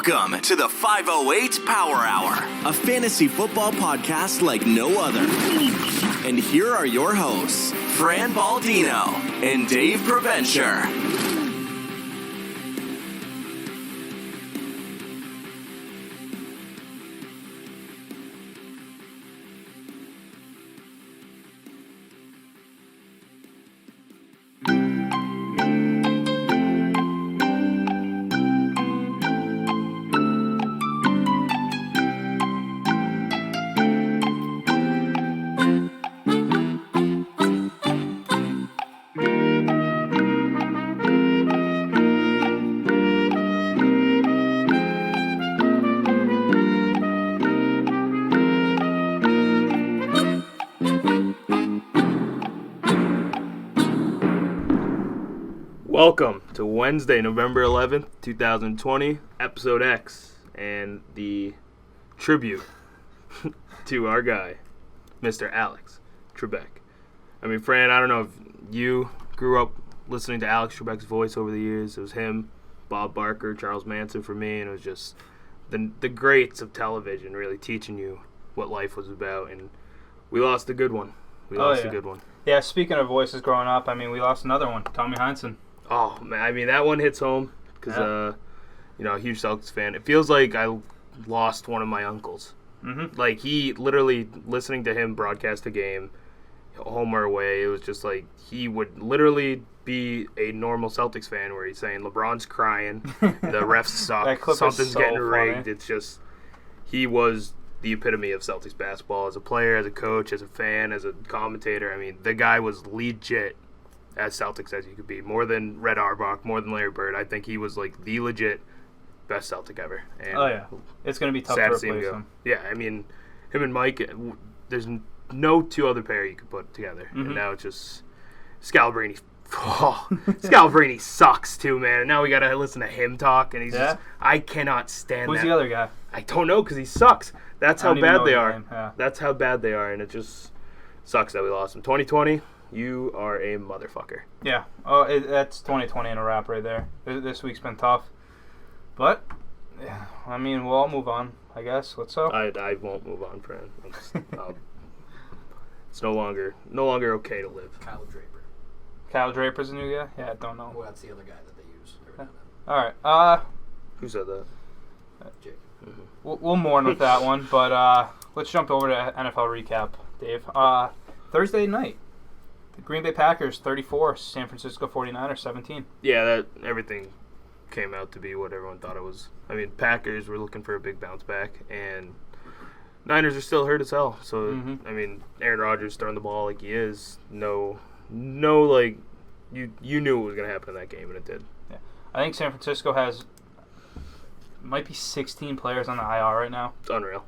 Welcome to the 508 Power Hour, a fantasy football podcast like no other. And here are your hosts, Fran Baldino and Dave Preventure. Welcome to Wednesday, November 11th, 2020, Episode X, and the tribute to our guy, Mr. Alex Trebek. I mean, Fran, I don't know if you grew up listening to Alex Trebek's voice over the years. It was him, Bob Barker, Charles Manson for me, and it was just the greats of television really teaching you what life was about, and we lost a good one. A good one. Yeah, speaking of voices growing up, I mean, we lost another one, Tommy Heinsohn. Oh, man, I mean, that one hits home because, a huge Celtics fan. It feels like I lost one of my uncles. Mm-hmm. Like, he literally, listening to him broadcast a game, home or away, it was just like he would literally be a normal Celtics fan where he's saying, LeBron's crying, the refs suck, something's so getting rigged. funny. It's just, he was the epitome of Celtics basketball as a player, as a coach, as a fan, as a commentator. I mean, the guy was legit as Celtics as you could be. More than Red Auerbach, more than Larry Bird. I think he was like the legit best Celtic ever. And it's going to be tough to sad to see him replace go. him. Yeah, I mean, him and Mike, there's no two other pair you could put together. Mm-hmm. And now it's just Scalabrine. Oh, Scalabrine sucks too, man. And now we got to listen to him talk, and he's just, I cannot stand Who's that. the other guy? I don't know because he sucks. That's how bad they are. Yeah. That's how bad they are, and it just sucks that we lost him. 2020. You are a motherfucker. Yeah. That's 2020 in a wrap right there. This week's been tough. But, I mean, we'll all move on, I guess. What's up? I won't move on, Fran. It's no longer okay to live. Kyle Draper. Kyle Draper's a new guy? Yeah, I don't know. Well, that's the other guy that they use. All right. Who said that? Jake. Mm-hmm. We'll mourn with that one, but let's jump over to NFL recap, Dave. Thursday night. The Green Bay Packers 34, San Francisco 49ers 17. Yeah, that everything came out to be what everyone thought it was. I mean, Packers were looking for a big bounce back, and Niners are still hurt as hell. So, I mean, Aaron Rodgers throwing the ball like he is, no, like, you knew what was going to happen in that game, and it did. Yeah. I think San Francisco might be 16 players on the IR right now. It's unreal.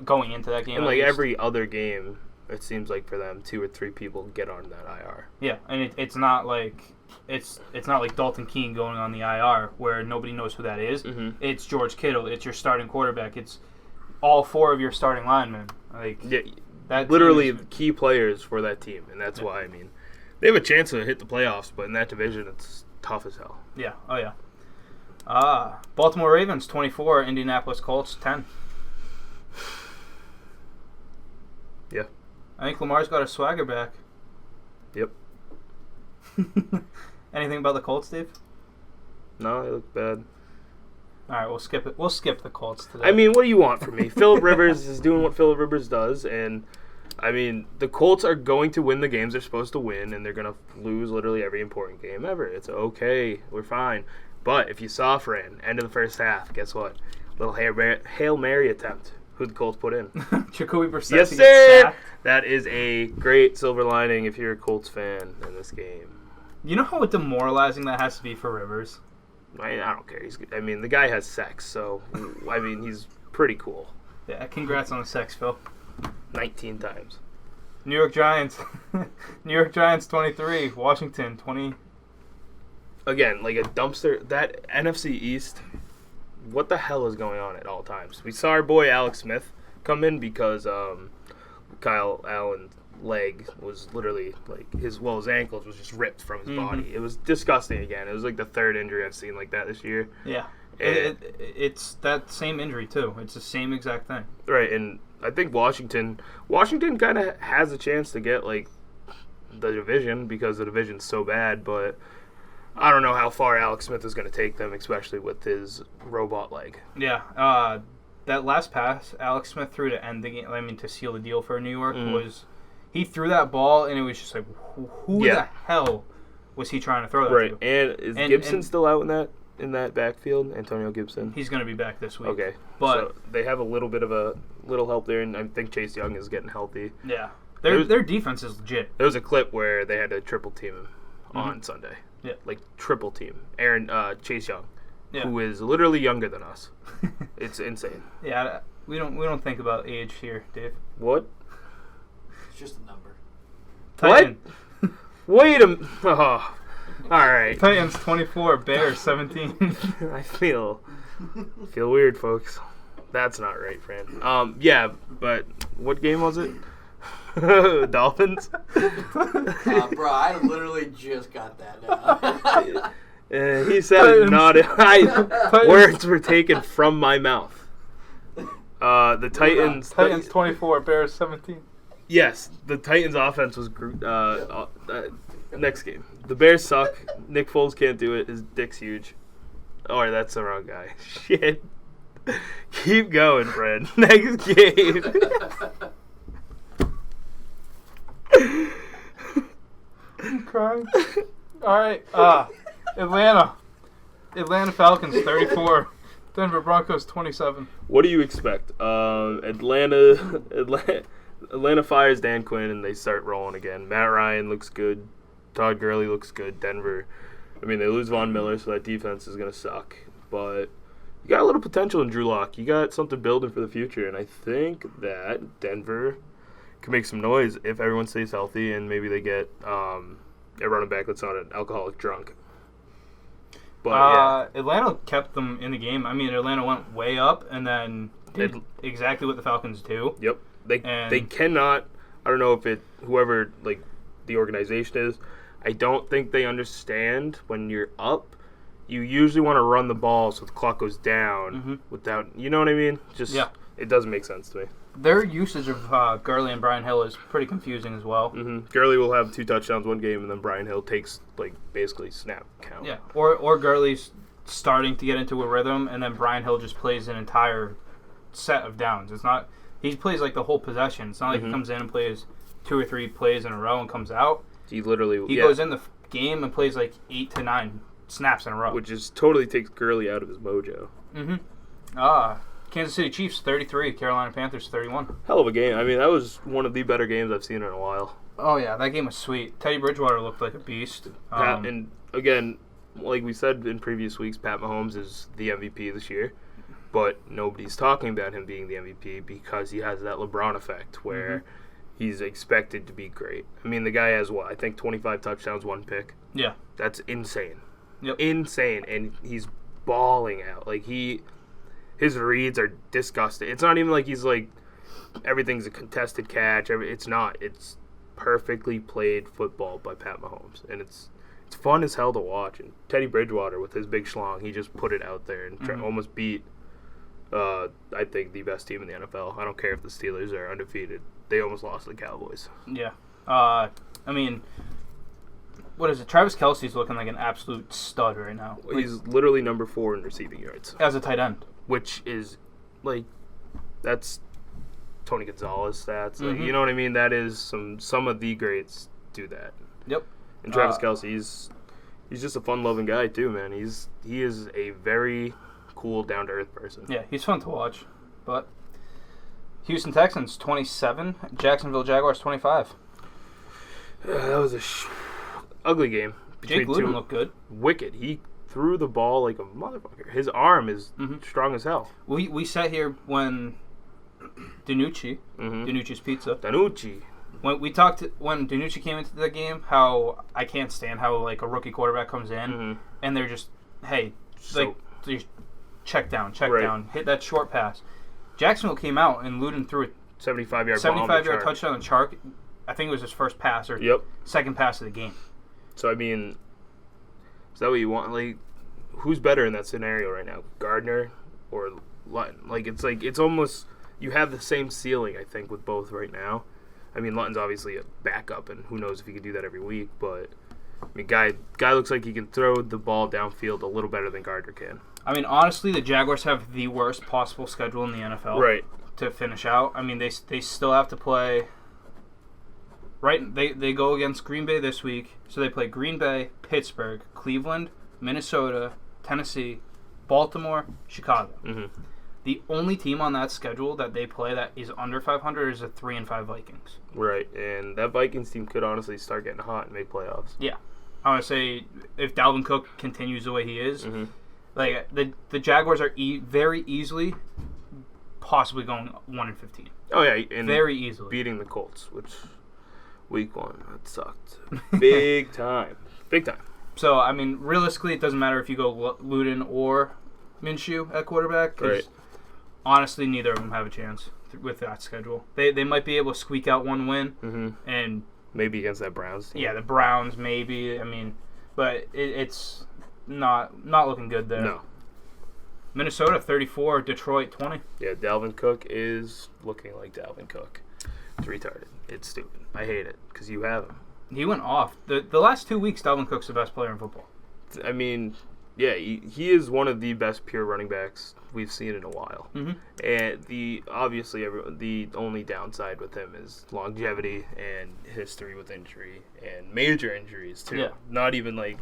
Going into that game. And, like, every other game, it seems like for them, 2 or 3 people get on that IR. Yeah, and it's not like it's not like Dalton Keene going on the IR where nobody knows who that is. Mm-hmm. It's George Kittle. It's your starting quarterback. It's all 4 of your starting linemen. Like that literally key players for that team, and that's why, I mean, they have a chance to hit the playoffs, but in that division, it's tough as hell. Yeah. Oh yeah. Baltimore Ravens 24, Indianapolis Colts 10. Yeah. I think Lamar's got a swagger back. Yep. Anything about the Colts, Steve? No, they look bad. All right, we'll skip it. We'll skip the Colts today. I mean, what do you want from me? Phillip Rivers is doing what Phillip Rivers does, and I mean, the Colts are going to win the games they're supposed to win, and they're going to lose literally every important game ever. It's okay. We're fine. But if you saw Fran, end of the first half, guess what? Little Hail Mary attempt. Who the Colts put in? Jacoby Brissett. Yes, sir! That is a great silver lining if you're a Colts fan in this game. You know how demoralizing that has to be for Rivers? I don't care. I mean, the guy has sex, so, I mean, he's pretty cool. Yeah, congrats on the sex, Phil. 19 times. New York Giants. New York Giants 23, Washington 20. Again, like a dumpster. That NFC East, what the hell is going on at all times? We saw our boy Alex Smith come in because Kyle Allen's leg was literally like his ankles was just ripped from his body. It was disgusting again. It was like the third injury I've seen like that this year. Yeah. It's that same injury too. It's the same exact thing. Right, and I think Washington kind of has a chance to get like the division because the division's so bad, but I don't know how far Alex Smith is going to take them, especially with his robot leg. Yeah, that last pass Alex Smith threw to end the game, to seal the deal for New York, was he threw that ball and it was just like, who the hell was he trying to throw that right, to? and is Gibson still out in that backfield? Antonio Gibson? He's going to be back this week. Okay, but so they have a little bit of a little help there, and I think Chase Young is getting healthy. Yeah, their defense is legit. There was a clip where they had to triple team him on Sunday. Yeah, like triple team Chase Young, yeah. who is literally younger than us. It's insane. Yeah, we don't think about age here, Dave. What? It's just a number. Titan. What? Wait a minute. Oh, all right. Titans 24, Bears 17. I feel weird, folks. That's not right, Fran. Yeah, but what game was it? Dolphins? Bro, I literally just got that now. He said it not. Words were taken from my mouth. The Titans. Titans 24, Bears 17. Yes, the Titans' offense was next game. The Bears suck. Nick Foles can't do it. His dick's huge. Oh, that's the wrong guy. Shit. Keep going, Fred. Next game. I'm crying. All right. Atlanta Falcons 34. Denver Broncos 27. What do you expect? Atlanta fires Dan Quinn and they start rolling again. Matt Ryan looks good. Todd Gurley looks good. Denver, they lose Von Miller, so that defense is going to suck. But you got a little potential in Drew Lock. You got something building for the future, and I think that Denver can make some noise if everyone stays healthy and maybe they get a running back that's not an alcoholic drunk. But Atlanta kept them in the game. Atlanta went way up and then did exactly what the Falcons do. Yep. They cannot. I don't know if whoever like the organization is. I don't think they understand when you're up. You usually want to run the ball so the clock goes down without. You know what I mean? It doesn't make sense to me. Their usage of Gurley and Brian Hill is pretty confusing as well. Gurley will have 2 touchdowns one game, and then Brian Hill takes basically snap count. Yeah, or Gurley's starting to get into a rhythm, and then Brian Hill just plays an entire set of downs. It's not he plays like the whole possession. It's not like he comes in and plays 2 or 3 plays in a row and comes out. He literally goes in the game and plays like 8 to 9 snaps in a row, which is totally takes Gurley out of his mojo. Kansas City Chiefs 33, Carolina Panthers 31. Hell of a game. That was one of the better games I've seen in a while. Oh yeah, that game was sweet. Teddy Bridgewater looked like a beast. And again, like we said in previous weeks, Pat Mahomes is the MVP this year, but nobody's talking about him being the MVP because he has that LeBron effect where he's expected to be great. The guy has I think 25 touchdowns, 1 pick. Yeah, that's insane. Yep, insane, and he's balling out. His reads are disgusting. It's not even like he's everything's a contested catch. It's not. It's perfectly played football by Pat Mahomes, and it's fun as hell to watch. And Teddy Bridgewater with his big schlong, he just put it out there and almost beat. I think the best team in the NFL. I don't care if the Steelers are undefeated. They almost lost to the Cowboys. Yeah. What is it? Travis Kelce's looking like an absolute stud right now. He's literally number 4 in receiving yards as a tight end. Which is, that's Tony Gonzalez stats. You know what I mean? That is some of the greats do that. Yep. And Travis Kelce, he's just a fun-loving guy too, man. He is a very cool, down-to-earth person. Yeah, he's fun to watch. But Houston Texans 27, Jacksonville Jaguars 25. That was a ugly game. Jake Luton looked good. Wicked. He threw the ball like a motherfucker. His arm is strong as hell. We sat here when Danucci's Pizza. When Danucci came into the game, how I can't stand how a rookie quarterback comes in and they're just check down, hit that short pass. Jacksonville came out and Luton threw a 75-yard touchdown on Chark. I think it was his first pass or second pass of the game. So is that what you want? who's better in that scenario right now, Gardner or Lutton? It's almost you have the same ceiling, I think, with both right now. I mean, Lutton's obviously a backup, and who knows if he can do that every week. But I mean, guy looks like he can throw the ball downfield a little better than Gardner can. I mean, honestly, the Jaguars have the worst possible schedule in the NFL. Right. To finish out. I mean, they still have to play. Right, they go against Green Bay this week, so they play Green Bay, Pittsburgh, Cleveland, Minnesota, Tennessee, Baltimore, Chicago. Mm-hmm. The only team on that schedule that they play that is under 500 is the 3-5 Vikings. Right, and that Vikings team could honestly start getting hot and make playoffs. Yeah, I want to say if Dalvin Cook continues the way he is, like the Jaguars are very easily possibly going 1-15. Oh yeah, and very easily beating the Colts, which week 1 that sucked big time. So I mean, realistically, it doesn't matter if you go Luton or Minshew at quarterback. Right. Honestly, neither of them have a chance with that schedule. They might be able to squeak out one win, and maybe against that Browns team. Yeah, the Browns maybe. I mean, but it's not looking good there. No. Minnesota 34, Detroit 20. Yeah, Dalvin Cook is looking like Dalvin Cook. It's retarded. It's stupid. I hate it because you have him. He went off. The last 2 weeks, Dalvin Cook's the best player in football. I mean, yeah, he is one of the best pure running backs we've seen in a while. And the only downside with him is longevity and history with injury and major injuries too. Yeah. Not even like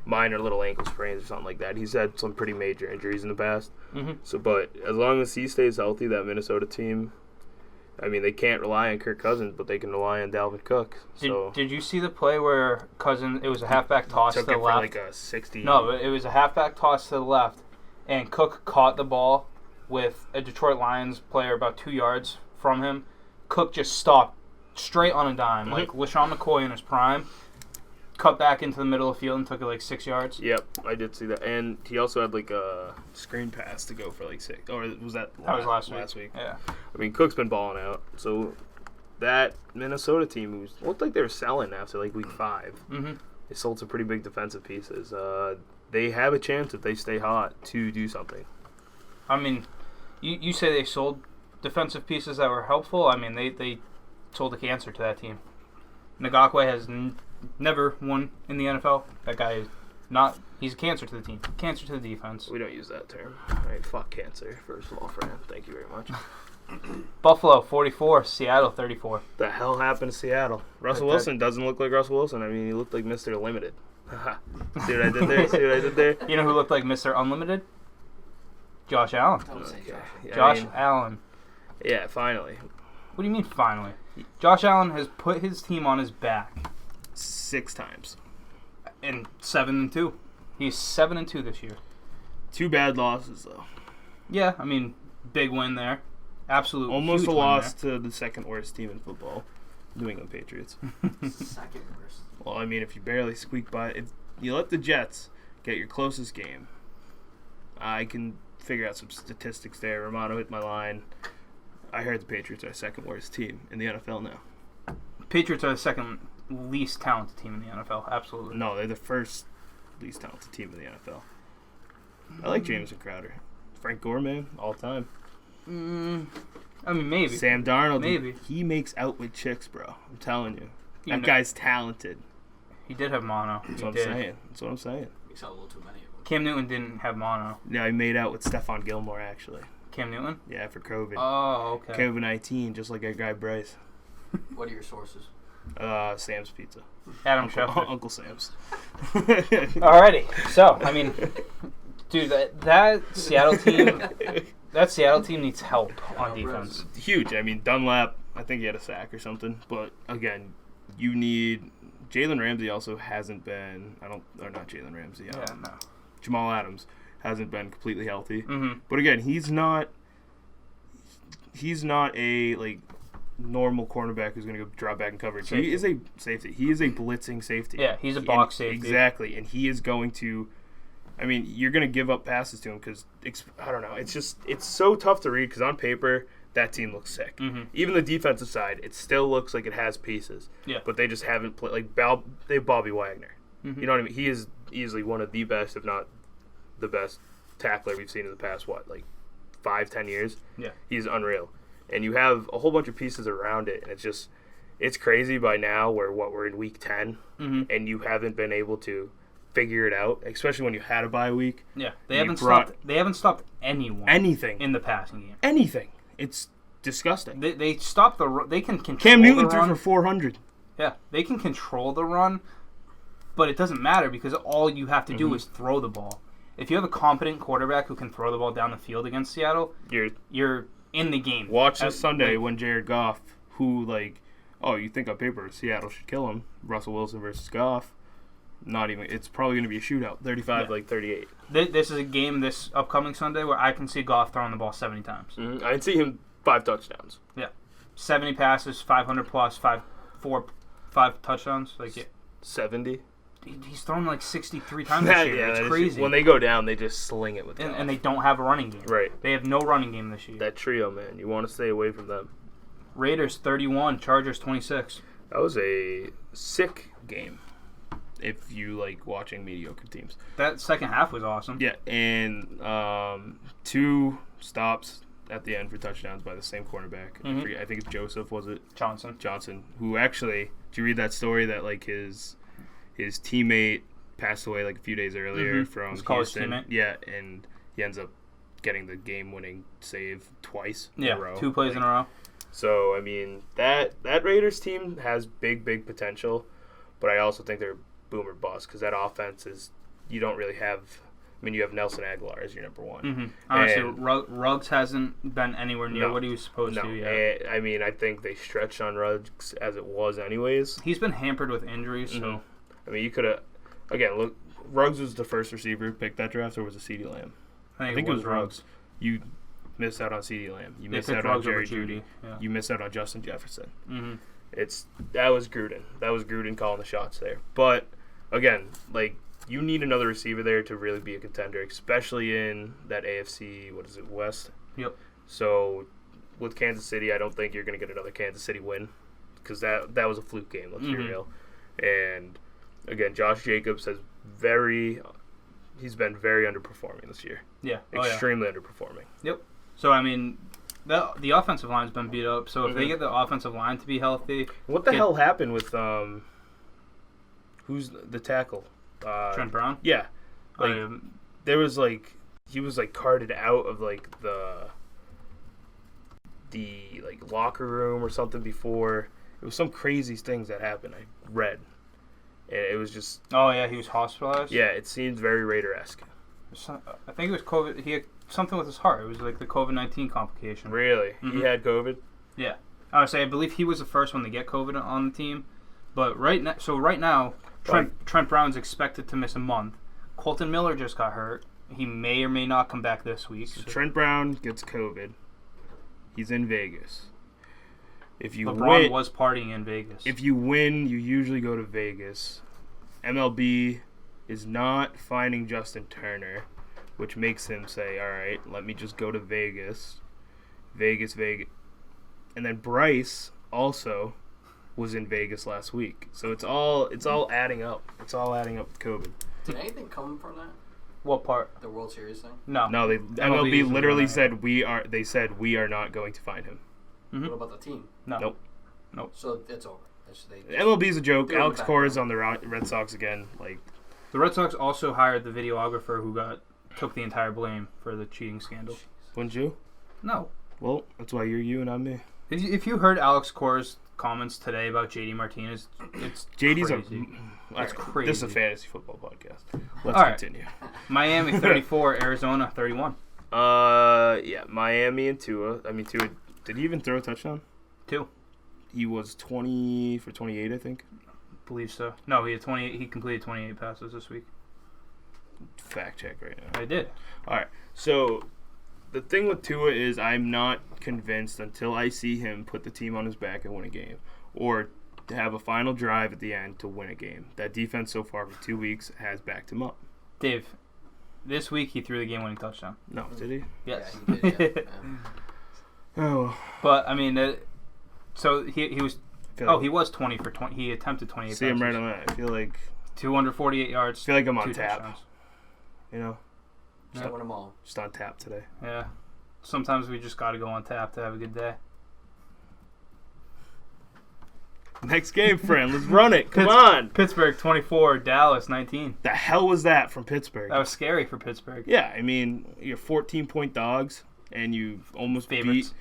minor little ankle sprains or something like that. He's had some pretty major injuries in the past. So, but as long as he stays healthy, that Minnesota team, I mean, they can't rely on Kirk Cousins, but they can rely on Dalvin Cook. Did you see the play where Cousins? It was a halfback toss to the left. Took it for like a 60. No, it was a halfback toss to the left, and Cook caught the ball with a Detroit Lions player about 2 yards from him. Cook just stopped straight on a dime, like LaShawn McCoy in his prime. Cut back into the middle of the field and took it like 6 yards. Yep, I did see that. And he also had like a screen pass to go for like 6. Or was that was last week? Yeah. I mean, Cook's been balling out. So that Minnesota team who looked like they were selling after like week 5. They sold some pretty big defensive pieces. They have a chance if they stay hot to do something. I mean, you say they sold defensive pieces that were helpful. I mean, they sold a cancer to that team. Ngakoue has never won in the NFL. That guy is he's a cancer to the team. Cancer to the defense. We don't use that term. All right, fuck cancer, first of all, Fran. Thank you very much. Buffalo 44, Seattle 34. The hell happened to Seattle? Russell Wilson doesn't look like Russell Wilson. I mean, he looked like Mr. Limited. See what I did there? You know who looked like Mr. Unlimited? Josh Allen. Okay. Josh Allen. Yeah, finally. What do you mean finally? Josh Allen has put his team on his back 6 times. And 7-2. He's 7-2 this year. 2 bad losses though. Yeah, I mean, big win there. Absolutely. Almost a loss to the second worst team in football, New England Patriots. Second worst. Well, I mean, if you barely squeak by, if you let the Jets get your closest game, I can figure out some statistics there. Romano hit my line. I heard the Patriots are the second worst team in the NFL now. Patriots are the second least talented team in the NFL. Absolutely. No, they're the first least talented team in the NFL. I like Jameson Crowder. Frank Gore, man, all time. I mean, maybe. Sam Darnold, maybe. He makes out with chicks, bro. I'm telling you. That know, guy's talented. He did have mono. That's what I'm saying. We saw a little too many of them. Cam Newton didn't have mono. Yeah, he made out with Stephon Gilmore, actually. Cam Newton? Yeah, for COVID. Oh, okay. COVID-19, just like our guy Bryce. What are your sources? Sam's Pizza. Adam Schefter. Uncle Sam's. Alrighty. So, I mean, dude, that Seattle team needs help on defense. Huge. I mean, Dunlap, I think he had a sack or something. But, again, you need... Jalen Ramsey also hasn't been... not Jalen Ramsey. No. Jamal Adams hasn't been completely healthy. Mm-hmm. But, again, he's not a, like... normal cornerback who's going to go drop back in coverage. Safety. He is a safety. He is a blitzing safety. Yeah, he's a box safety. Exactly, and he is going to. I mean, you're going to give up passes to him because I don't know. It's so tough to read because on paper that team looks sick. Mm-hmm. Even the defensive side, it still looks like it has pieces. Yeah, but they just haven't played. Like they have Bobby Wagner. Mm-hmm. You know what I mean? He is easily one of the best, if not the best tackler we've seen in the past, 5-10 years? Yeah. He's unreal. And you have a whole bunch of pieces around it, and it's crazy by now we're in week 10, and you haven't been able to figure it out, especially when you had a bye week. Yeah, they haven't stopped anyone. Anything. In the passing game. Anything. It's disgusting. They stopped they can control Cam Newton the run. threw for 400. Yeah, they can control the run, but it doesn't matter because all you have to do is throw the ball. If you have a competent quarterback who can throw the ball down the field against Seattle, you're in the game. Watch this Sunday when Jared Goff, who you think on paper Seattle should kill him, Russell Wilson versus Goff. Not even. It's probably going to be a shootout, 35-38. This is a game this upcoming Sunday where I can see Goff throwing the ball 70 times. I can see him 5 touchdowns. Yeah, 70 passes, 500 plus, 5 touchdowns. 70. He's thrown 63 times this year. It's crazy. When they go down, they just sling it with Goff. And they don't have a running game. Right. They have no running game this year. That trio, man. You want to stay away from them. Raiders 31, Chargers 26. That was a sick game. If you like watching mediocre teams. That second half was awesome. Yeah, and 2 stops at the end for touchdowns by the same cornerback. I think it's Joseph, was it? Johnson, who actually, did you read that story that his teammate passed away a few days earlier from Houston? Teammate? Yeah, and he ends up getting the game-winning save twice in a row. 2 plays in a row. So, I mean, that Raiders team has big potential, but I also think they're boom or bust because that offense is, you don't really have, you have Nelson Aguilar as your number one. Honestly, Ruggs hasn't been anywhere near what he was supposed to yet. I think they stretched on Ruggs as it was anyways. He's been hampered with injuries, so. You could have, again, look, Ruggs was the first receiver picked that draft, or was it CeeDee Lamb? I think it was Ruggs. You missed out on CeeDee Lamb. You missed out on Jerry Jeudy. Yeah. You missed out on Justin Jefferson. That was Gruden. That was Gruden calling the shots there. But again, you need another receiver there to really be a contender, especially in that AFC, West? Yep. So with Kansas City, I don't think you're going to get another Kansas City win because that was a fluke game, let's be real. And again, Josh Jacobs he's been very underperforming this year. Yeah. Extremely underperforming. Yep. So, the offensive line's been beat up, so if they get the offensive line to be healthy... What the hell happened with, who's the tackle? Trent Brown? Yeah. There was, he was, carted out of, the locker room or something before. It was some crazy things that happened, I read. And it was just... Oh, yeah, he was hospitalized? Yeah, it seems very Raider-esque. I think it was COVID. He had something with his heart. It was the COVID-19 complication. Really? He had COVID? Yeah. I would say I believe he was the first one to get COVID on the team. But right now, Trent Brown's expected to miss a month. Colton Miller just got hurt. He may or may not come back this week. So Trent Brown gets COVID. He's in Vegas. If you LeBron was partying in Vegas. If you win, you usually go to Vegas. MLB is not finding Justin Turner, which makes him say, all right, let me just go to Vegas. Vegas. And then Bryce also was in Vegas last week. So it's all adding up. It's all adding up with COVID. Did anything come from that? What part? The World Series thing? No. No, MLB literally said we are not going to find him. What about the team? No. Nope. So it's over. MLB's a joke. Alex Cora is on the Red Sox again. The Red Sox also hired the videographer who took the entire blame for the cheating scandal. Wouldn't you? No. Well, that's why you're you and I'm me. If you heard Alex Cora's comments today about JD Martinez, it's JD's crazy. It's crazy. This is a fantasy football podcast. Let's continue. Miami 34, Arizona 31. Yeah, Miami and Tua. Tua, did he even throw a touchdown? 2. He was 20 for 28, I think. Believe so. No, he had 28. He completed 28 passes this week. Fact check right now. I did. All right. So the thing with Tua is I'm not convinced until I see him put the team on his back and win a game, or to have a final drive at the end to win a game. That defense so far for 2 weeks has backed him up. Dave, this week he threw the game-winning touchdown. No, did he? Yes. Yeah, he did. Yeah. Oh. But so he was. He was 20 for 20. He attempted 28. See him right on that. I feel like 248 yards. I feel like I'm on 2 tap. touchdowns. You know. Just win them all. Just on tap today. Yeah. Sometimes we just got to go on tap to have a good day. Next game, friend. Let's run it. Come on. Pittsburgh 24, Dallas 19. The hell was that from Pittsburgh? That was scary for Pittsburgh. Yeah, I mean, you're 14-point dogs, and you almost Favorites.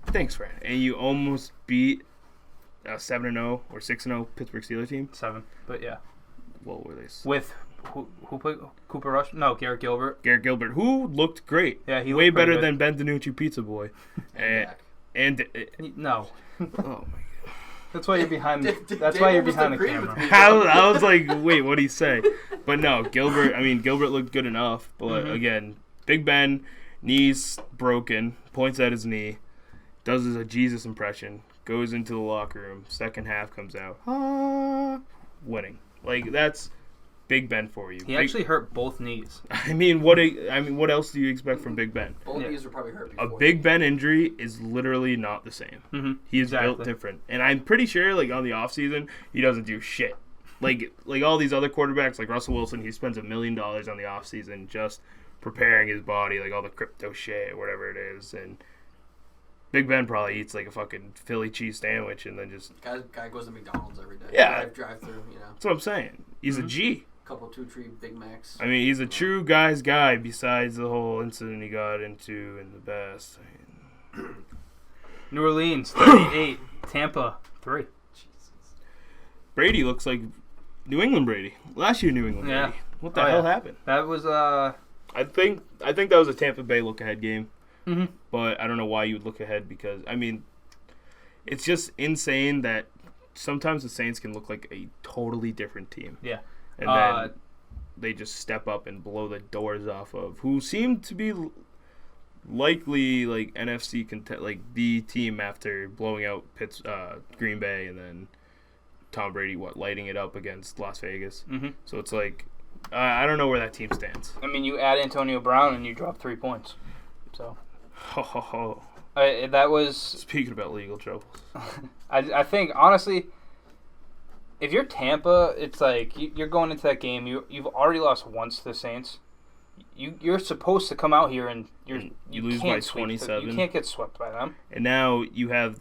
Thanks, Fran. And you almost beat a 7-0 or 6-0 Pittsburgh Steelers team. 7, but yeah. What were they? With who played Cooper Rush? No, Garrett Gilbert. Garrett Gilbert, who looked great. Yeah, he way looked pretty better good. than Ben DiNucci Pizza Boy. and No. oh my. That's why you're behind. Dave That's why you're almost behind the agreed with camera. me. I was like, wait, what did he say? But no, Gilbert looked good enough. But again, Big Ben, knees broken, points at his knee, does a Jesus impression, goes into the locker room, second half comes out, winning. Like, that's Big Ben for you. He actually hurt both knees. I mean, what else do you expect from Big Ben? Both knees were probably hurt A before. Big Ben injury is literally not the same. Mm-hmm. He is built Exactly. different. And I'm pretty sure, like, on the offseason, he doesn't do shit. Like all these other quarterbacks, like Russell Wilson, he spends $1 million on the offseason just preparing his body, like all the crypto shit or whatever it is. And Big Ben probably eats like a fucking Philly cheese sandwich and then just... Guy goes to McDonald's every day. Yeah. Drive through, you know. That's what I'm saying. He's a G. Couple 2-3 Big Macs. I mean, he's a true guy's guy besides the whole incident he got into in the past. New Orleans 38, Tampa 3. Brady looks like New England Brady. Last year New England Yeah. Brady. What the hell happened? That was I think that was a Tampa Bay look-ahead game. Mhm. But I don't know why you would look ahead because, I mean, it's just insane that sometimes the Saints can look like a totally different team. Yeah. And then they just step up and blow the doors off of who seem to be likely like NFC like the team after blowing out Green Bay and then Tom Brady lighting it up against Las Vegas. Mm-hmm. So it's like I don't know where that team stands. I mean, you add Antonio Brown and you drop 3 points. So Ho, ho, ho. that was. Speaking about legal troubles. I think honestly, if you're Tampa, it's like you're going into that game. You've already lost once to the Saints. You're supposed to come out here and you lose can't by sweep 27. You can't get swept by them. And now you have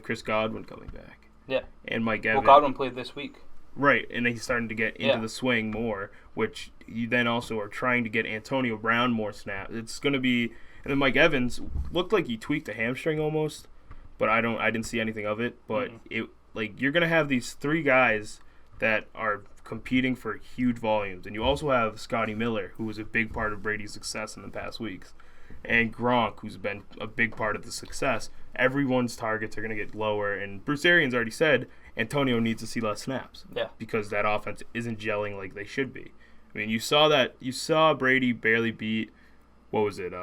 Chris Godwin coming back. Yeah. And Mike Evans. Well, Godwin played this week. Right, and he's starting to get into Yeah. the swing more, which you then also are trying to get Antonio Brown more snaps. It's going to be, and then Mike Evans looked like he tweaked a hamstring almost, but I didn't see anything of it. But you're going to have these 3 guys that are competing for huge volumes, and you also have Scotty Miller, who was a big part of Brady's success in the past weeks, and Gronk, who's been a big part of the success. Everyone's targets are going to get lower, and Bruce Arians already said Antonio needs to see less snaps. Yeah. Because that offense isn't gelling like they should be. I mean, you saw Brady barely beat, what was it?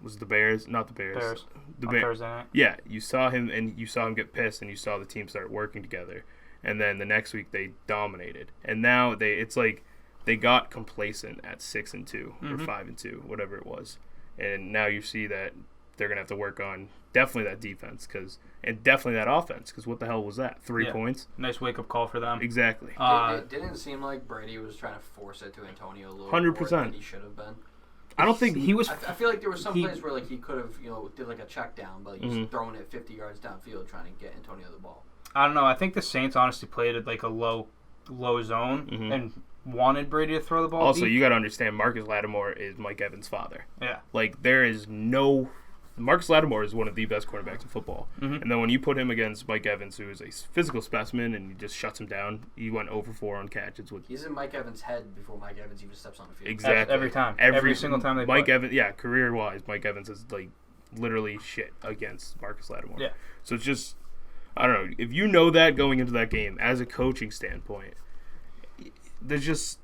Was it the Bears? Not the Bears. Bears. The On Thursday night. Yeah, you saw him get pissed, and you saw the team start working together. And then the next week they dominated. And now it's like they got complacent at 6-2 or 5-2, whatever it was. And now you see that they're going to have to work on definitely that defense and definitely that offense, because what the hell was that? 3 points? Nice wake-up call for them. Exactly. It didn't seem like Brady was trying to force it to Antonio a little 100%. more than he should have been. I don't think he was. I feel like there was some plays where like he could have, did like a check down, but he's throwing it 50 yards downfield trying to get Antonio the ball. I don't know. I think the Saints honestly played it like a low zone and wanted Brady to throw the ball. Also, deep. you got to understand, Marcus Lattimore is Mike Evans' father. Yeah. Like, there is no... Marcus Lattimore is one of the best quarterbacks in football. And then when you put him against Mike Evans, who is a physical specimen, and he just shuts him down, he went 0-4 on catches. He's in Mike Evans' head before Mike Evans even steps on the field. Exactly. Every time. Every single time they Mike play. Evans, yeah, career-wise, Mike Evans is, like, literally shit against Marcus Lattimore. Yeah. So it's just... I don't know. If you know that going into that game, as a coaching standpoint, there's just...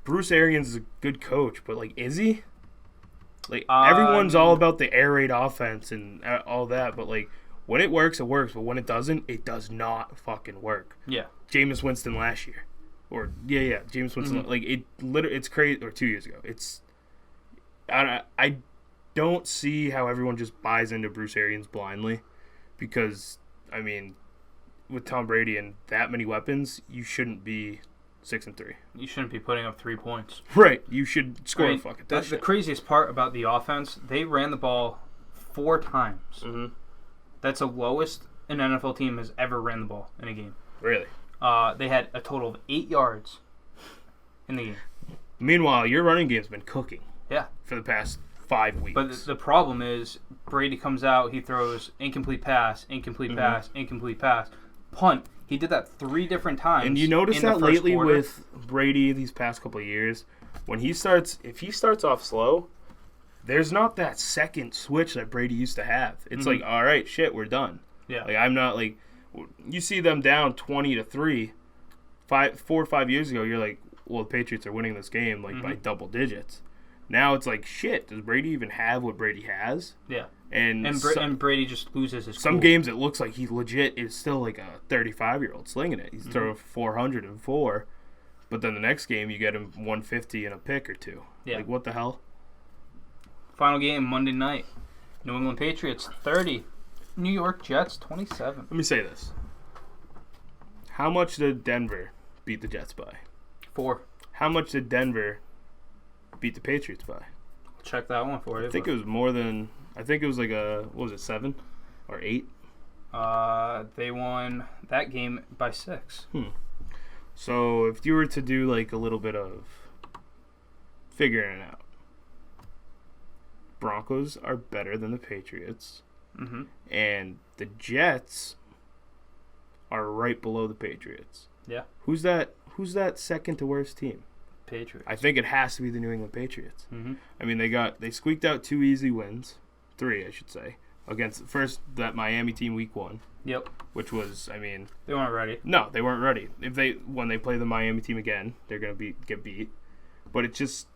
Bruce Arians is a good coach, but, like, is he? Like, everyone's all about the air raid offense and all that, but, like, when it works, it works. But when it doesn't, it does not fucking work. Yeah. Jameis Winston last year. Or, Jameis Winston. Like, it's crazy. Or 2 years ago. I don't see how everyone just buys into Bruce Arians blindly. Because, I mean, with Tom Brady and that many weapons, you shouldn't be 6-3. You shouldn't be putting up 3 points. Right. You should score a fucking the touchdown. craziest part about the offense, they ran the ball 4 times. Mm-hmm. That's the lowest an NFL team has ever ran the ball in a game. Really? They had a total of 8 yards in the game. Meanwhile, your running game's been cooking. Yeah. For the past 5 weeks. But the problem is Brady comes out, he throws incomplete pass, pass, incomplete pass, punt. He did that 3 different times. And you notice in the that first lately quarter. with Brady these past couple of years, when if he starts off slow, there's not that second switch that Brady used to have. It's like, all right, shit, we're done. Yeah. Like, I'm not like, you see them down 20-3, 4 or 5 years ago, you're like, well, the Patriots are winning this game like by double digits. Now it's like, shit, does Brady even have what Brady has? Yeah. And Brady just loses his some cool. games it looks like he legit is still like a 35-year-old slinging it. He's throwing 404, but then the next game you get him 150 and a pick or 2. Yeah. Like, what the hell? Final game Monday night. New England Patriots 30. New York Jets 27. Let me say this. How much did Denver beat the Jets by? 4. How much did Denver beat the Patriots by? Check that one for you. I think it was more than... I think it was like what was it, 7 or 8? They won that game by 6. So if you were to do like a little bit of figuring it out, Broncos are better than the Patriots, and the Jets are right below the Patriots. Yeah. Who's that second to worst team? Patriots. I think it has to be the New England Patriots. Mm-hmm. I mean, they squeaked out 2 easy wins, 3 I should say, against first that Miami team week 1. Yep. Which was, I mean, They weren't ready. no, they weren't ready. When they play the Miami team again, they're gonna get beat. But it's just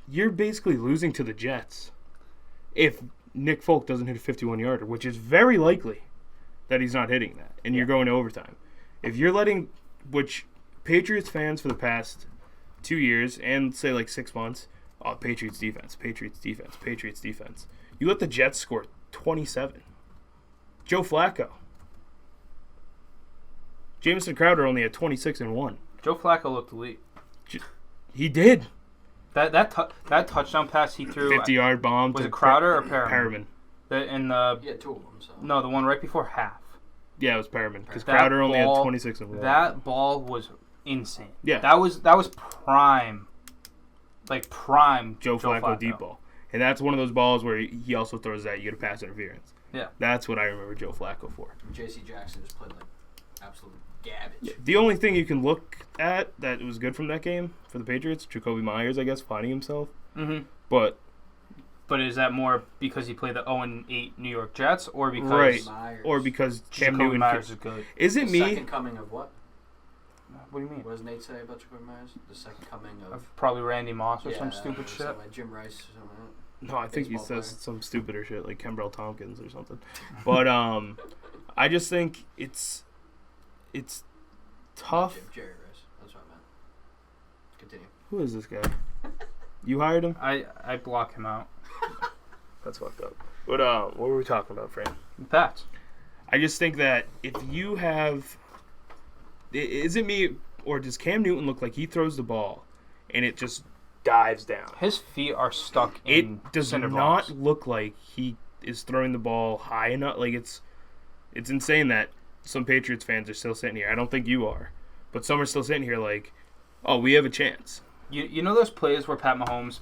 you're basically losing to the Jets if Nick Folk doesn't hit a 51-yarder, which is very likely that he's not hitting that, and you're going to overtime. If you're letting, which Patriots fans for the past 2 years and say like 6 months, oh, Patriots defense. You let the Jets score 27. Joe Flacco. Jamison Crowder only had 26-1. Joe Flacco looked elite. He did. That touchdown pass he threw 50-yard bomb. was to it Crowder or Perriman? Perriman. He had 2 of them, so. No, the one right before half. Yeah, it was Perriman because That Crowder only had ball- 26-1. That ball was insane. Yeah. That was prime. Like prime Joe Flacco deep ball. And that's one of those balls where he also throws that you get a pass interference. Yeah. That's what I remember Joe Flacco for. J.C. Jackson just played like absolute garbage. The only thing you can look at that was good from that game for the Patriots, Jacoby Myers, I guess, finding himself. Mm-hmm. But is that more because he played the 0-8 New York Jets, or because right, Myers. or because Cam Jacoby Newton Myers is good? Is it The me? second coming of what? What do you mean? What does Nate say about Jacoby Myers? The second coming of... Of probably Randy Moss or some stupid shit. Something like Jim Rice or something like that. No, I think he Baseball says player. some stupider shit like Kembrell Tompkins or something. But I just think it's tough. Jerry Rice. That's what I meant. Continue. Who is this guy? You hired him? I block him out. That's fucked up. But what were we talking about, Fran? Pats. I just think that if you have, is it me or does Cam Newton look like he throws the ball and it just dives down? His feet are stuck in It does cinder not blocks. look like he is throwing the ball high enough. Like it's insane that some Patriots fans are still sitting here. I don't think you are, but some are still sitting here like, oh, we have a chance. You know those plays where Pat Mahomes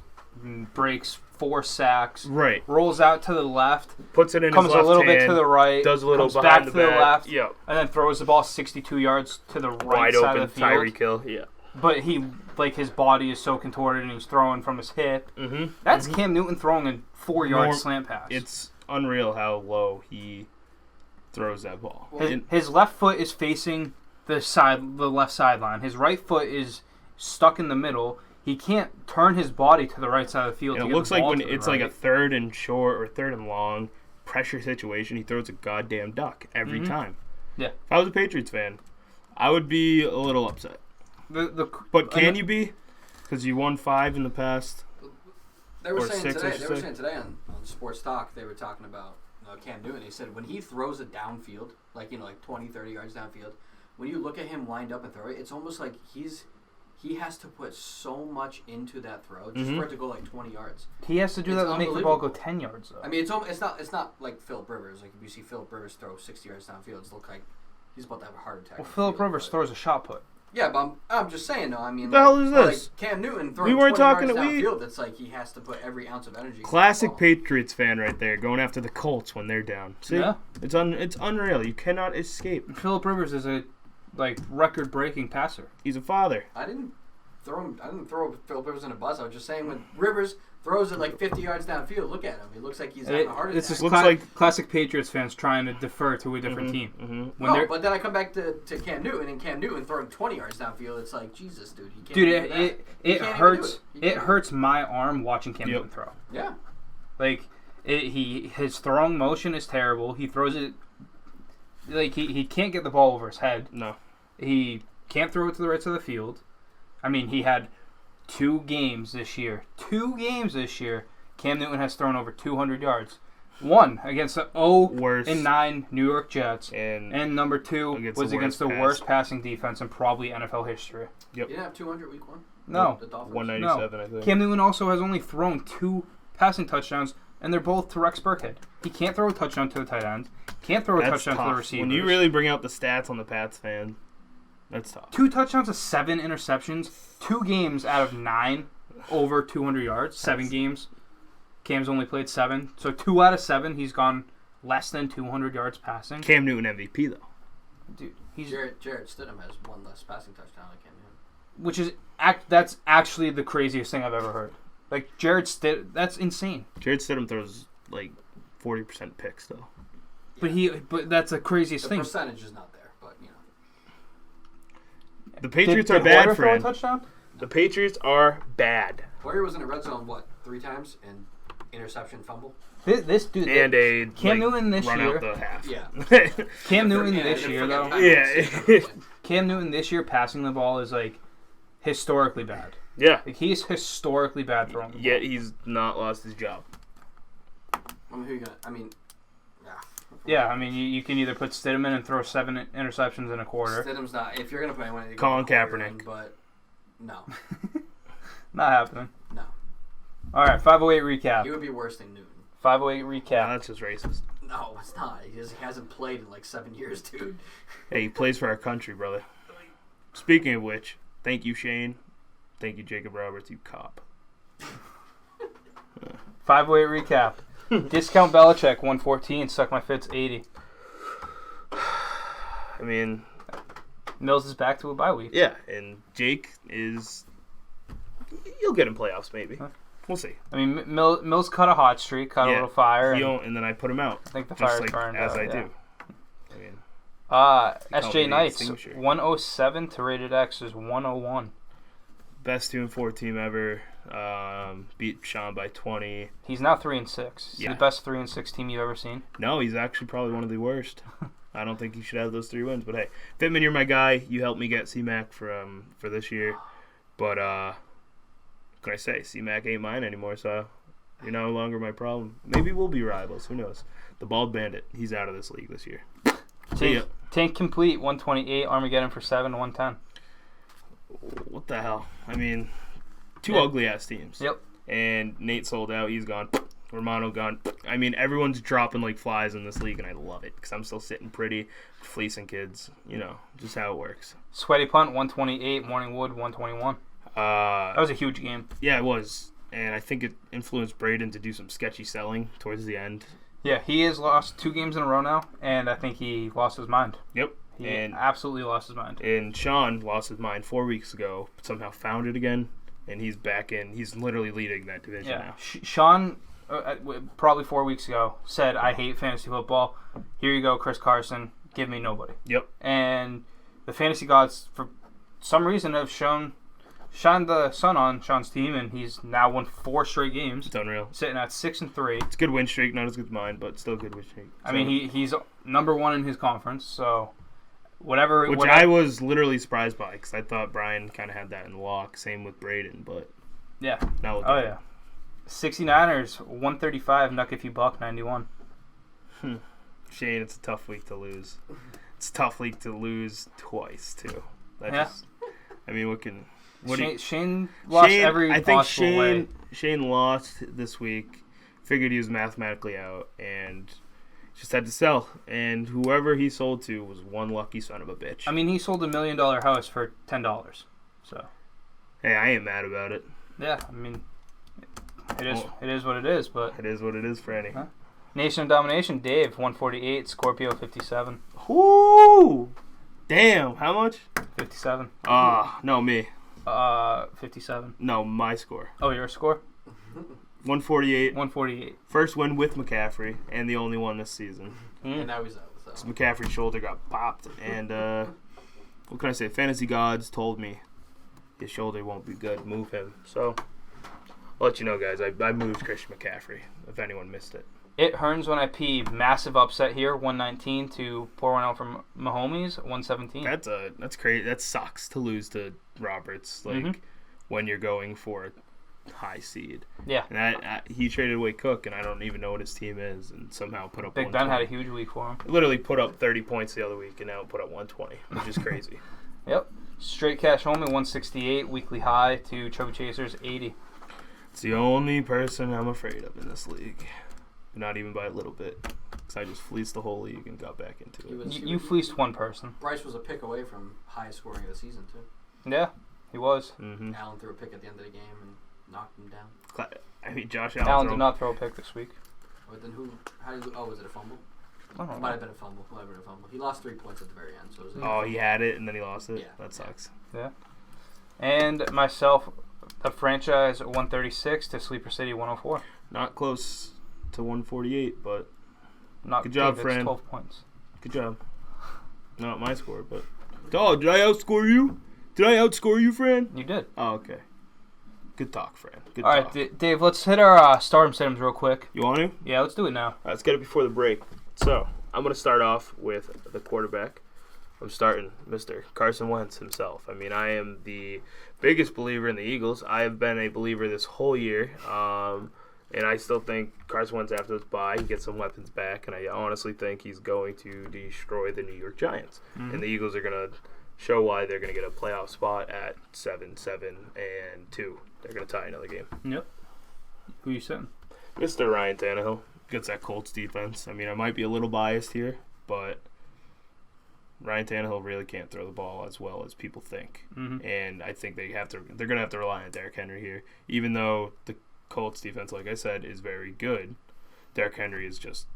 breaks 4 sacks, Right. rolls out to the left, Puts it in comes his a left little hand, bit to the right, does a little comes behind back the to the back. left, Yep. and then throws the ball 62 yards to the right Wide side open of the field. Tyreek Hill. Yeah. But he, like, his body is so contorted and he's throwing from his hip. Mm-hmm. That's Cam Newton throwing a 4-yard More- slant pass. It's unreal how low he throws that ball. His left foot is facing the left sideline. His right foot is stuck in the middle. He can't turn his body to the right side of the field. And to it get looks the like ball when to the it's right. like a 3rd and short or 3rd and long pressure situation, he throws a goddamn duck every time. Yeah. If I was a Patriots fan, I would be a little upset. But can you be? Because you won 5 in the past. They were Or saying 6, I today. should They were say. saying today on Sports Talk. They were talking about Cam Newton. They said when he throws it downfield, like 20, 30 yards downfield, when you look at him lined up and throw it, it's almost like he has to put so much into that throw just for it to go like 20 yards. He has to do that to make the ball go 10 yards, though. I mean, it's not like Phillip Rivers. Like, if you see Phillip Rivers throw 60 yards downfield, it looks like he's about to have a heart attack. Well, Phillip Rivers throws a shot put. Yeah, but I'm just saying, though. I mean, the hell is this? Like Cam Newton throwing 20 yards downfield, it's like he has to put every ounce of energy. Classic Patriots fan right there, going after the Colts when they're down. See? Yeah. It's unreal. You cannot escape. Phillip Rivers is a record-breaking passer. He's a father. I didn't throw Phillip Rivers in a bus. I was just saying when Rivers throws it like 50 yards downfield, look at him. He looks like he's having a heart attack. It's just like classic Patriots fans trying to defer to a different team. Mm-hmm. But then I come back to Cam Newton, and Cam Newton throwing 20 yards downfield. It's like, Jesus, dude. He can't it hurts. It hurts my arm watching Cam Newton throw. Yeah. Like, his throwing motion is terrible. He throws it like he can't get the ball over his head. No. He can't throw it to the right side of the field. I mean, he had 2 games this year. Cam Newton has thrown over 200 yards. One against the 0-9 New York Jets, and number 2 was against the worst passing defense in probably NFL history. Yep. You didn't have 200 week 1? No. 197, I think. Cam Newton also has only thrown 2 passing touchdowns, and they're both to Rex Burkhead. He can't throw a touchdown to the tight end. Can't throw a touchdown to the receiver. When you really bring out the stats on the Pats fan, that's tough. 2 touchdowns to 7 interceptions. 2 games out of 9 over 200 yards. 7 games. Cam's only played 7. So 2 out of 7, he's gone less than 200 yards passing. Cam Newton MVP, though. Dude, he's Jarrett Stidham has 1 less passing touchdown than Cam Newton. Which is that's actually the craziest thing I've ever heard. Like, Jarrett Stidham, that's insane. Jarrett Stidham throws like 40% picks, though. But that's the craziest thing. The percentage is not there, but, you know. The Patriots are bad, for a friend. Touchdown? The Patriots are bad. Warrior was in a red zone, 3 times? And interception, fumble? This dude. And a Cam Newton this run year. Out the half. Yeah. Cam Newton this year, though. Yeah. Cam Newton this year passing the ball is, like, historically bad. Yeah. Like, he's historically bad throwing the ball. Yet he's not lost his job. Who you gonna? I mean, yeah. I mean, you can either put Stidham in and throw 7 interceptions in a quarter. Stidham's not. If you're gonna put anyone, Colin Kaepernick, but no, not happening. No. All right, 508 recap. He would be worse than Newton. 508 recap. No, that's just racist. No, it's not. He hasn't played in like 7 years, dude. Hey, he plays for our country, brother. Speaking of which, thank you, Shane. Thank you, Jacob Roberts, you cop. 508 recap. Discount Belichick 114. Suck my fits 80. I mean, Mills is back to a bye week. Yeah, and Jake is. You'll get in playoffs, maybe. Huh? We'll see. I mean, Mills cut a hot streak, a little fire, and then I put him out. I think the just fire's burned as out, I yeah. do. I mean, SJ Knights 107 to Rated X is 101. Best 2-4 team ever. Beat Sean by 20. He's now 3-6. He's Yeah. the best 3-6 team you've ever seen. No, he's actually probably one of the worst. I don't think he should have those 3 wins. But hey, Pittman, you're my guy. You helped me get C-Mac for this year. But what can I say? C-Mac ain't mine anymore, so you're no longer my problem. Maybe we'll be rivals. Who knows? The Bald Bandit, he's out of this league this year. Tank complete 128. Armageddon for 7 110. What the hell? I mean, 2 ugly-ass teams. Yep. And Nate sold out. He's gone. Romano gone. I mean, everyone's dropping like flies in this league, and I love it because I'm still sitting pretty, fleecing kids. You know, just how it works. Sweaty Punt 128. Morningwood 121. That was a huge game. Yeah, it was. And I think it influenced Braden to do some sketchy selling towards the end. Yeah, he has lost 2 games in a row now, and I think he lost his mind. Yep. He absolutely lost his mind. And Sean lost his mind 4 weeks ago, but somehow found it again, and he's back in. He's literally leading that division now. Sean, probably 4 weeks ago, said, I hate fantasy football. Here you go, Chris Carson. Give me nobody. Yep. And the fantasy gods, for some reason, have shined the sun on Sean's team, and he's now won 4 straight games. It's unreal. Sitting at 6-3. It's a good win streak, not as good as mine, but still a good win streak. I mean, he's number 1 in his conference, so whatever. I was literally surprised by, because I thought Brian kind of had that in lock. Same with Braden, but yeah. Now Oh yeah. 69ers 135. Nuck if you buck 91. Shane, it's a tough week to lose. It's a tough league to lose twice too. Shane lost every possible way. Shane lost this week. Figured he was mathematically out and just had to sell. And whoever he sold to was one lucky son of a bitch. I mean, he sold $1 million house for $10. So. Hey, I ain't mad about it. Yeah, I mean, it is what it is. But it is what it is, Franny. Huh? Nation of Domination, Dave, 148, Scorpio, 57. Whoo! Damn, how much? 57. No, me. 57. No, my score. Oh, your score? 148. 148. First win with McCaffrey, and the only one this season. And now he's out. So. McCaffrey's shoulder got popped, and what can I say? Fantasy gods told me his shoulder won't be good. Move him. So I'll let you know, guys. I moved Christian McCaffrey. If anyone missed it. It Hearns when I pee. Massive upset here. 119 to pour one out from Mahomes. 117. That's crazy. That sucks to lose to Roberts. When you're going for a high seed. Yeah. And he traded away Cook, and I don't even know what his team is, and somehow put up. Big Ben had a huge week for him. Literally put up 30 points the other week, and now put up 120, which is crazy. Yep. Straight cash home at 168. Weekly high to Chubby Chasers 80. It's the only person I'm afraid of in this league. Not even by a little bit. Because I just fleeced the whole league and got back into it. You fleeced one person. Bryce was a pick away from highest scoring of the season, too. Yeah, he was. Mm-hmm. Allen threw a pick at the end of the game and knocked him down. I mean, Josh Allen did not throw a pick this week. But then was it a fumble? I don't know. It might have been a fumble. He lost 3 points at the very end. So it was he had it and then he lost it? Yeah. That sucks. Yeah. And myself, a franchise 136 to Sleeper City 104. Not close to 148, but not good job, David's friend. 12 points. Good job. Not my score, but did I outscore you? Did I outscore you, friend? You did. Oh, okay. Good talk, friend. Good All talk. right, Dave, let's hit our stardom sit-ems real quick. You want to? Yeah, let's do it now. All right, let's get it before the break. So, I'm going to start off with the quarterback. I'm starting Mr. Carson Wentz himself. I mean, I am the biggest believer in the Eagles. I have been a believer this whole year. And I still think Carson Wentz, after this bye, he gets some weapons back. And I honestly think he's going to destroy the New York Giants. Mm-hmm. And the Eagles are going to show why they're going to get a playoff spot at 7-2. They're going to tie another game. Yep. Who you sitting? Mr. Ryan Tannehill gets that Colts defense. I mean, I might be a little biased here, but Ryan Tannehill really can't throw the ball as well as people think. Mm-hmm. And I think they're going to have to rely on Derrick Henry here. Even though the Colts defense, like I said, is very good, Derrick Henry is just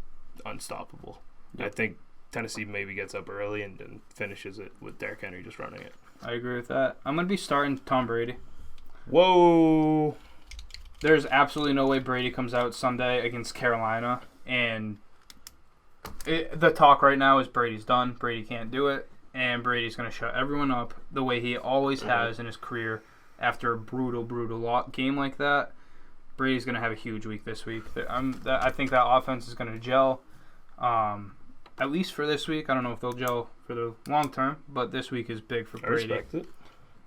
unstoppable. Yep. I think Tennessee maybe gets up early and finishes it with Derrick Henry just running it. I agree with that. I'm going to be starting Tom Brady. Whoa. There's absolutely no way Brady comes out Sunday against Carolina. And the talk right now is Brady's done. Brady can't do it. And Brady's going to shut everyone up the way he always has in his career after a brutal game like that. Brady's going to have a huge week this week. I think that offense is going to gel. At least for this week. I don't know if they'll gel for the long term, but this week is big for Brady. I respect it.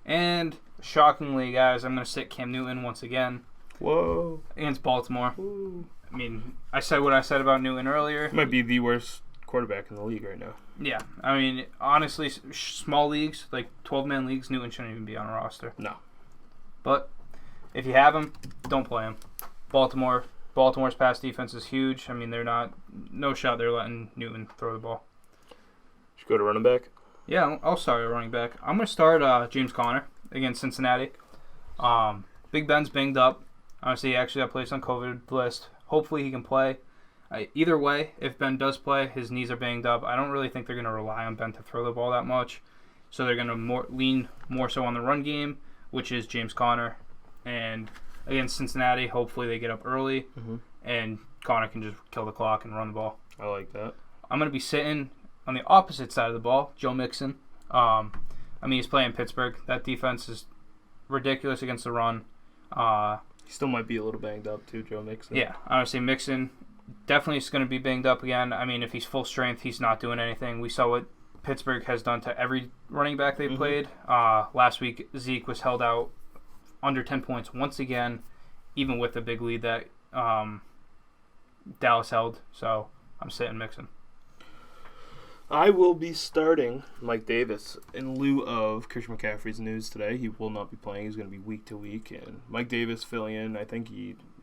And shockingly, guys, I'm going to sit Cam Newton once again. Whoa. Against Baltimore. Ooh. I mean, I said what I said about Newton earlier. He might be the worst quarterback in the league right now. Yeah. I mean, honestly, small leagues, like 12-man leagues, Newton shouldn't even be on a roster. No. But if you have him, don't play him. Baltimore's pass defense is huge. I mean, no shot they're letting Newton throw the ball. Should go to running back? Yeah, I'll start a running back. I'm going to start James Conner against Cincinnati. Big Ben's banged up. Honestly, he actually got placed on COVID list. Hopefully he can play. Either way, if Ben does play, his knees are banged up. I don't really think they're going to rely on Ben to throw the ball that much. So they're going to lean more so on the run game, which is James Conner. And against Cincinnati, hopefully they get up early, and Conner can just kill the clock and run the ball. I like that. I'm going to be sitting on the opposite side of the ball, Joe Mixon. I mean, he's playing Pittsburgh. That defense is ridiculous against the run. He still might be a little banged up too, Joe Mixon. Yeah, honestly, Mixon definitely is going to be banged up again. I mean, if he's full strength, he's not doing anything. We saw what Pittsburgh has done to every running back they played. Last week, Zeke was held out under 10 points once again, even with the big lead that Dallas held. So I'm sitting Mixon. I will be starting Mike Davis in lieu of Christian McCaffrey's news today. He will not be playing. He's going to be week to week. And Mike Davis filling in. I think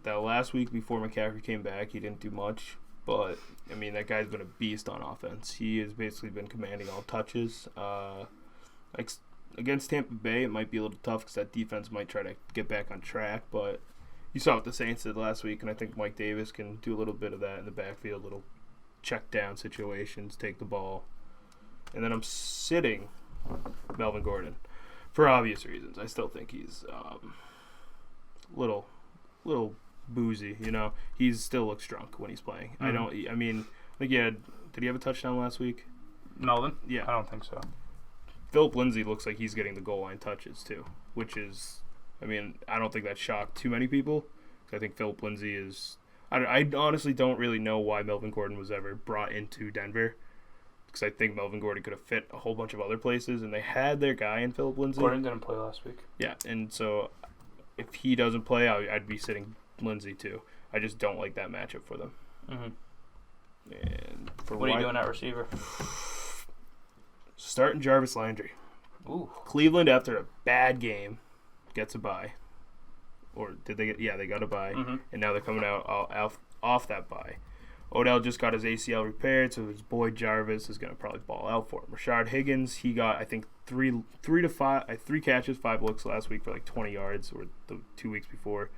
that last week before McCaffrey came back, he didn't do much. But, I mean, that guy's been a beast on offense. He has basically been commanding all touches. Against Tampa Bay, it might be a little tough because that defense might try to get back on track. But you saw what the Saints did last week, and I think Mike Davis can do a little bit of that in the backfield, little check down situations, take the ball. And then I'm sitting Melvin Gordon for obvious reasons. I still think he's little boozy, you know. He still looks drunk when he's playing. Mm-hmm. Did he have a touchdown last week? Melvin? Yeah. I don't think so. Philip Lindsay looks like he's getting the goal line touches too, which is, I don't think that shocked too many people. I think Philip Lindsay is, I honestly don't really know why Melvin Gordon was ever brought into Denver, because I think Melvin Gordon could have fit a whole bunch of other places, and they had their guy in Philip Lindsay. Gordon didn't play last week. Yeah, and so if he doesn't play, I'd be sitting Lindsay too. I just don't like that matchup for them. Mm-hmm. And for what are you doing at receiver? Starting Jarvis Landry. Ooh. Cleveland, after a bad game, gets a bye. Or did they get? Yeah, they got a bye, Mm-hmm. and now they're coming out off that bye. Odell just got his ACL repaired, so his boy Jarvis is going to probably ball out for him. Rashard Higgins, he got, I think, three catches, 5 looks last week for like 20 yards, or the 2 weeks before.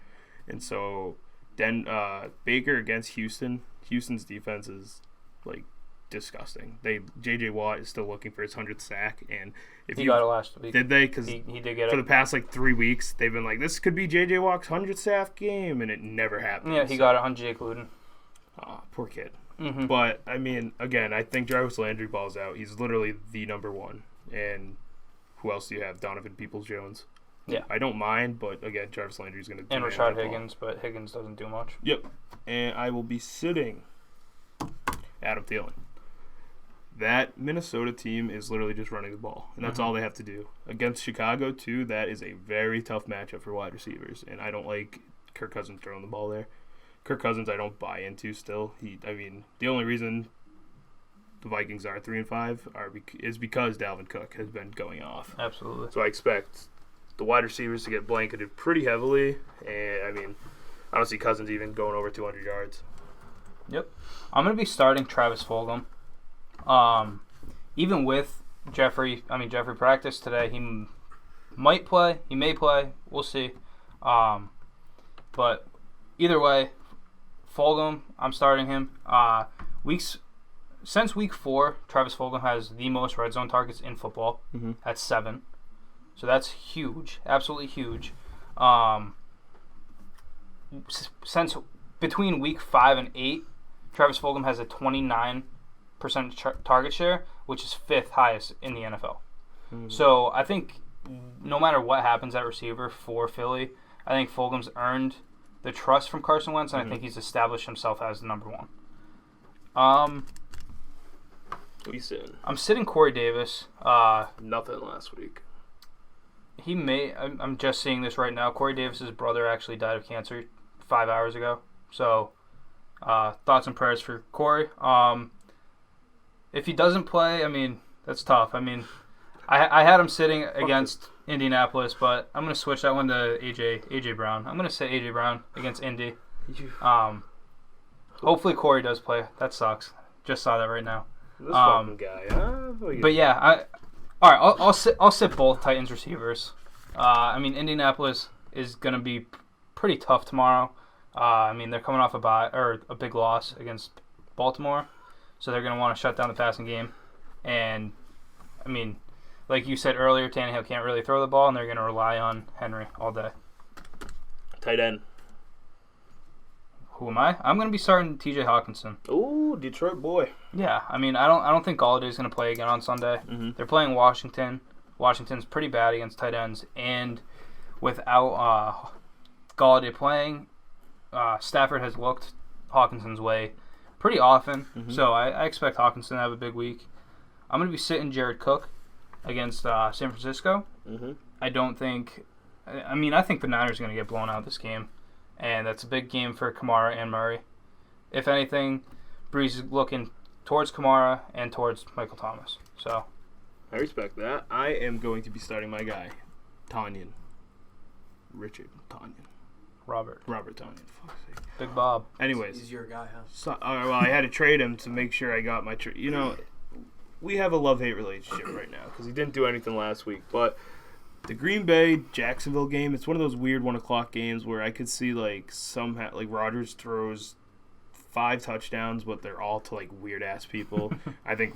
And so Baker against Houston. Houston's defense is like disgusting. J.J. Watt is still looking for his 100th sack, and he got it last week. Did they? Because he did get it. For the past like 3 weeks, they've been like, this could be J.J. Watt's 100th sack game, and it never happened. Yeah, he got it on Jake Luton. Poor kid. Mm-hmm. But, again, I think Jarvis Landry balls out. He's literally the number one. And who else do you have? Donovan Peoples-Jones. Yeah. I don't mind, but, again, Jarvis Landry's going to do and Rashard Higgins, but Higgins doesn't do much. Yep. And I will be sitting Adam Thielen. That Minnesota team is literally just running the ball, and that's all they have to do. Against Chicago, too, that is a very tough matchup for wide receivers, and I don't like Kirk Cousins throwing the ball there. Kirk Cousins I don't buy into still. The only reason the Vikings are 3-5 is because Dalvin Cook has been going off. Absolutely. So I expect the wide receivers to get blanketed pretty heavily, and, I don't see Cousins even going over 200 yards. Yep. I'm going to be starting Travis Fulgham. Even with Jeffrey practiced today. He might play. He may play. We'll see. But either way, Fulgham, I'm starting him. Since week 4, Travis Fulgham has the most red zone targets in football at 7. So that's huge. Absolutely huge. Since between week 5 and 8, Travis Fulgham has a 29% target share, which is 5th highest in the NFL. So I think no matter what happens at receiver for Philly, I think Fulgham's earned the trust from Carson Wentz, and I think he's established himself as the number one. Who you sitting? I'm sitting Corey Davis. Nothing last week. He may. I'm just seeing this right now. Corey Davis's brother actually died of cancer 5 hours ago. So, thoughts and prayers for Corey. If he doesn't play, that's tough. I had him sitting against Indianapolis, but I'm going to switch that one to AJ Brown. I'm going to say AJ Brown against Indy. Hopefully Corey does play. That sucks. Just saw that right now. This fucking guy. But yeah, all right. I'll sit both Titans receivers. Indianapolis is going to be pretty tough tomorrow. They're coming off a big loss against Baltimore, so they're going to want to shut down the passing game. And like you said earlier, Tannehill can't really throw the ball, and they're going to rely on Henry all day. Tight end. Who am I? I'm going to be starting T.J. Hawkinson. Ooh, Detroit boy. Yeah, I don't think Galladay's going to play again on Sunday. They're playing Washington. Washington's pretty bad against tight ends, and without Galladay playing, Stafford has looked Hawkinson's way pretty often. So I expect Hawkinson to have a big week. I'm going to be sitting Jared Cook against San Francisco. I don't think... I think the Niners are going to get blown out this game, and that's a big game for Kamara and Murray. If anything, Breeze is looking towards Kamara and towards Michael Thomas. So I respect that. I am going to be starting my guy, Tonyan. Richard Tonyan. Robert Tonyan. Fuck's sake. Big Bob. Anyways. He's your guy, huh? So, well, I had to trade him to make sure I got my trade. You know, we have a love-hate relationship right now because he didn't do anything last week. But the Green Bay-Jacksonville game, it's one of those weird 1 o'clock games where I could see, like, somehow, like, Rodgers throws 5 touchdowns, but they're all to, like, weird-ass people. I think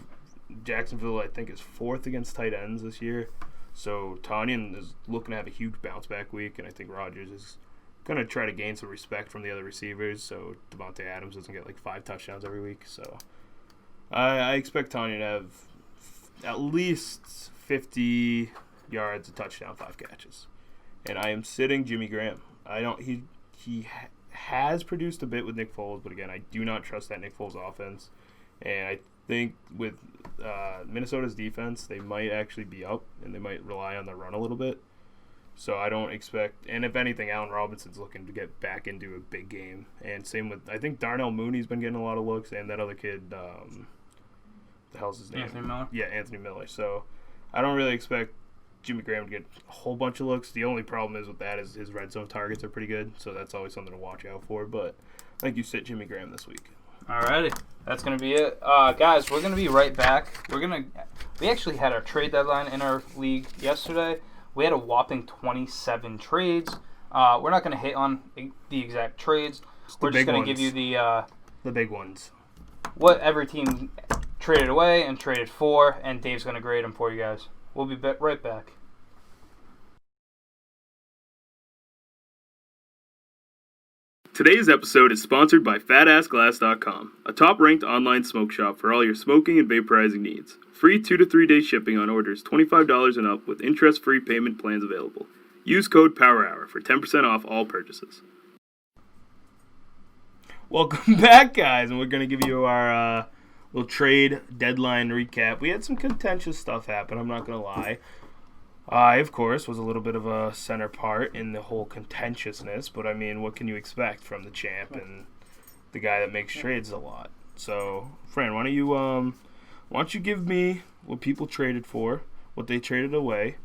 Jacksonville, is 4th against tight ends this year. So Tonyan is looking to have a huge bounce-back week, and I think Rodgers is going to try to gain some respect from the other receivers so Devontae Adams doesn't get, 5 touchdowns every week. So I expect Tonyan to have at least 50 yards, a touchdown, 5 catches. And I am sitting Jimmy Graham. He has produced a bit with Nick Foles, but again, I do not trust that Nick Foles offense. And I think with Minnesota's defense, they might actually be up, and they might rely on the run a little bit. So I don't expect, and if anything, Allen Robinson's looking to get back into a big game. And same with, I think Darnell Mooney's been getting a lot of looks, and that other kid, the hell's his name? Anthony Miller? Yeah, Anthony Miller. So I don't really expect Jimmy Graham to get a whole bunch of looks. The only problem is with that is his red zone targets are pretty good, so that's always something to watch out for. But I think you sit Jimmy Graham this week. Alrighty, that's gonna be it, guys. We're gonna be right back. We actually had our trade deadline in our league yesterday. We had a whopping 27 trades. We're not gonna hit on the exact trades. We're just gonna give you the big ones, what every team traded away and traded for, and Dave's gonna grade them for you guys. We'll be right back. Today's episode is sponsored by FatAssGlass.com, a top-ranked online smoke shop for all your smoking and vaporizing needs. Free 2 to 3 day shipping on orders $25 and up with interest-free payment plans available. Use code POWERHOUR for 10% off all purchases. Welcome back, guys, and we're going to give you our little trade deadline recap. We had some contentious stuff happen, I'm not going to lie. I, of course, was a little bit of a center part in the whole contentiousness, but I mean, what can you expect from the champ and the guy that makes trades a lot? So, Fran, why don't you give me what people traded for, what they traded away.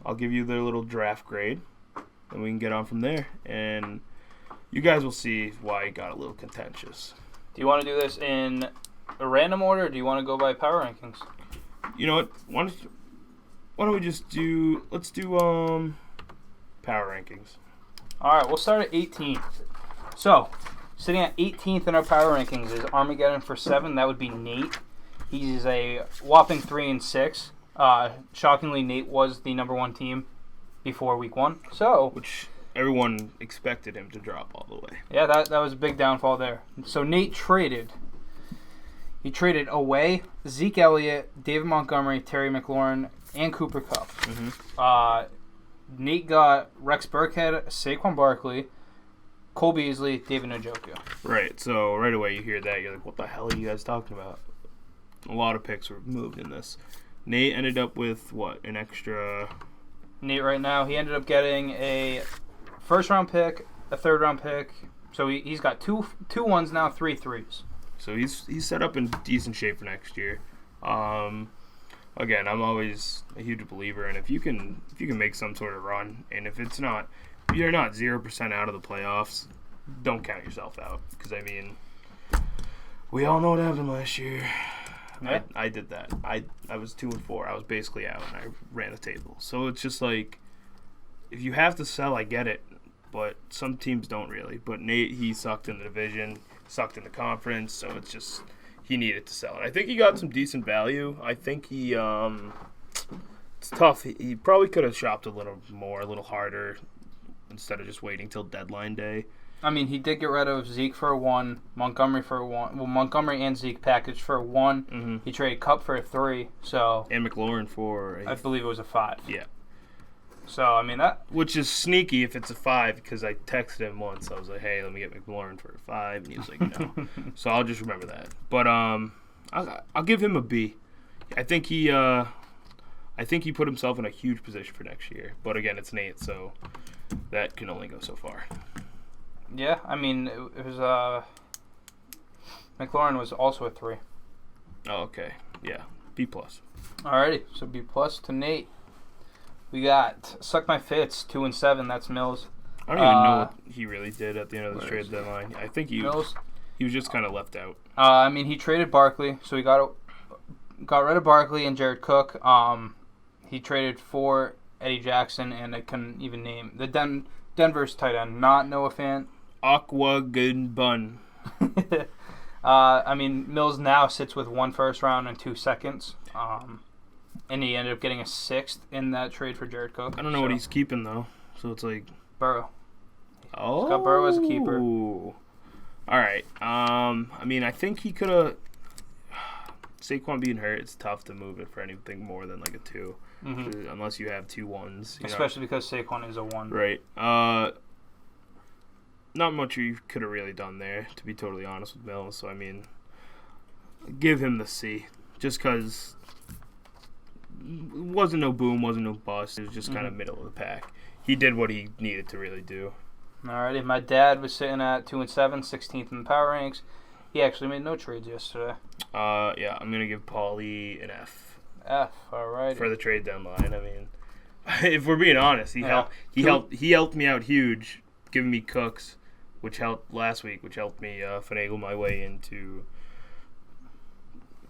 I'll give you their little draft grade, and we can get on from there. And you guys will see why it got a little contentious. Do you want to do this in a random order, or do you want to go by power rankings? You know what? Why don't we just let's do power rankings. All right, we'll start at 18. So, sitting at 18th in our power rankings is Armageddon for 7. That would be Nate. He's a whopping 3-6. Shockingly, Nate was the number 1 team before week 1. So, which everyone expected him to drop all the way. Yeah, that was a big downfall there. So Nate traded. He traded away Zeke Elliott, David Montgomery, Terry McLaurin, and Cooper Kupp. Nate got Rex Burkhead, Saquon Barkley, Cole Beasley, David Njoku. Right, so right away you hear that, you're like, what the hell are you guys talking about? A lot of picks were moved in this. Nate ended up with, what, an extra... Nate right now, he ended up getting a first-round pick, a third-round pick. So he's got two ones now, 3 threes. So he's set up in decent shape for next year. Again, I'm always a huge believer, and if you can make some sort of run, and if you're not 0% out of the playoffs, don't count yourself out. Because I mean, we all know what happened last year. Yeah. I did that. I was 2-4. I was basically out, and I ran the table. So it's just like, if you have to sell, I get it, but some teams don't really. But Nate, he sucked in the division, sucked in the conference, so it's just. He needed to sell it. I think he got some decent value. I think he, it's tough. He probably could have shopped a little more, a little harder, instead of just waiting till deadline day. I mean, he did get rid of Zeke for a 1, Montgomery for a 1. Well, Montgomery and Zeke packaged for a 1. Mm-hmm. He traded Kupp for a 3. So and McLaurin for I believe it was a 5. Yeah. So, I mean, that... Which is sneaky if it's a 5, because I texted him once. I was like, hey, let me get McLaurin for a 5. And he was like, no. So I'll just remember that. But I'll give him a B. I think he put himself in a huge position for next year. But again, it's Nate, so that can only go so far. Yeah, I mean, it was... McLaurin was also a 3. Oh, okay. Yeah. B+. Alrighty, so B+ to Nate. We got Suck My Fits, 2-7. That's Mills. I don't even know what he really did at the end of the Where trade is deadline. I think he Mills. was just kind of left out. He traded Barkley, so he got rid of Barkley and Jared Cook. He traded for Eddie Jackson, and I couldn't even name the Denver's tight end. Not Noah Fant. Aqua Good Bun. Mills now sits with 1 first round and 2 seconds. And he ended up getting a 6th in that trade for Jared Cook. I don't know what he's keeping, though. So it's like... Burrow. Oh. He's got Burrow as a keeper. All right. I think he could have... Saquon being hurt, it's tough to move it for anything more than like a 2. Mm-hmm. Unless you have 2 1s. Especially because Saquon is a 1. Right. Not much you could have really done there, to be totally honest with Mills. So, give him the C. Just because it wasn't no boom, wasn't no bust. It was just kind of middle of the pack. He did what he needed to really do. Alrighty. My dad was sitting at 2-7, 16th in the power ranks. He actually made no trades yesterday. Yeah, I'm going to give Paulie an F. F, alright. For the trade deadline. If we're being honest, he helped me out huge, giving me Cooks, which helped last week, which helped me finagle my way into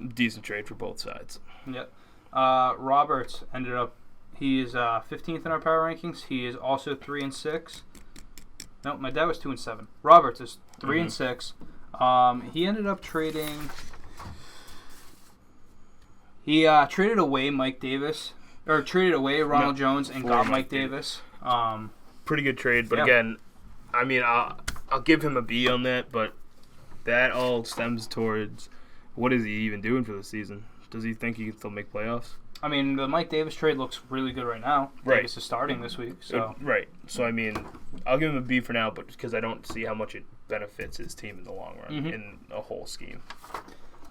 a decent trade for both sides. Yep. Roberts ended up, he is 15th in our power rankings. He is also 3-6. No, my dad was 2-7. Roberts is 3-6. He ended up trading. He traded away Mike Davis, or traded away Ronald Jones and got Mike Davis. Pretty good trade, but again, I'll give him a B on that. But that all stems towards what is he even doing for the season? Does he think he can still make playoffs? The Mike Davis trade looks really good right now. Right. Davis is starting this week, so right. So I'll give him a B for now, but because I don't see how much it benefits his team in the long run in a whole scheme.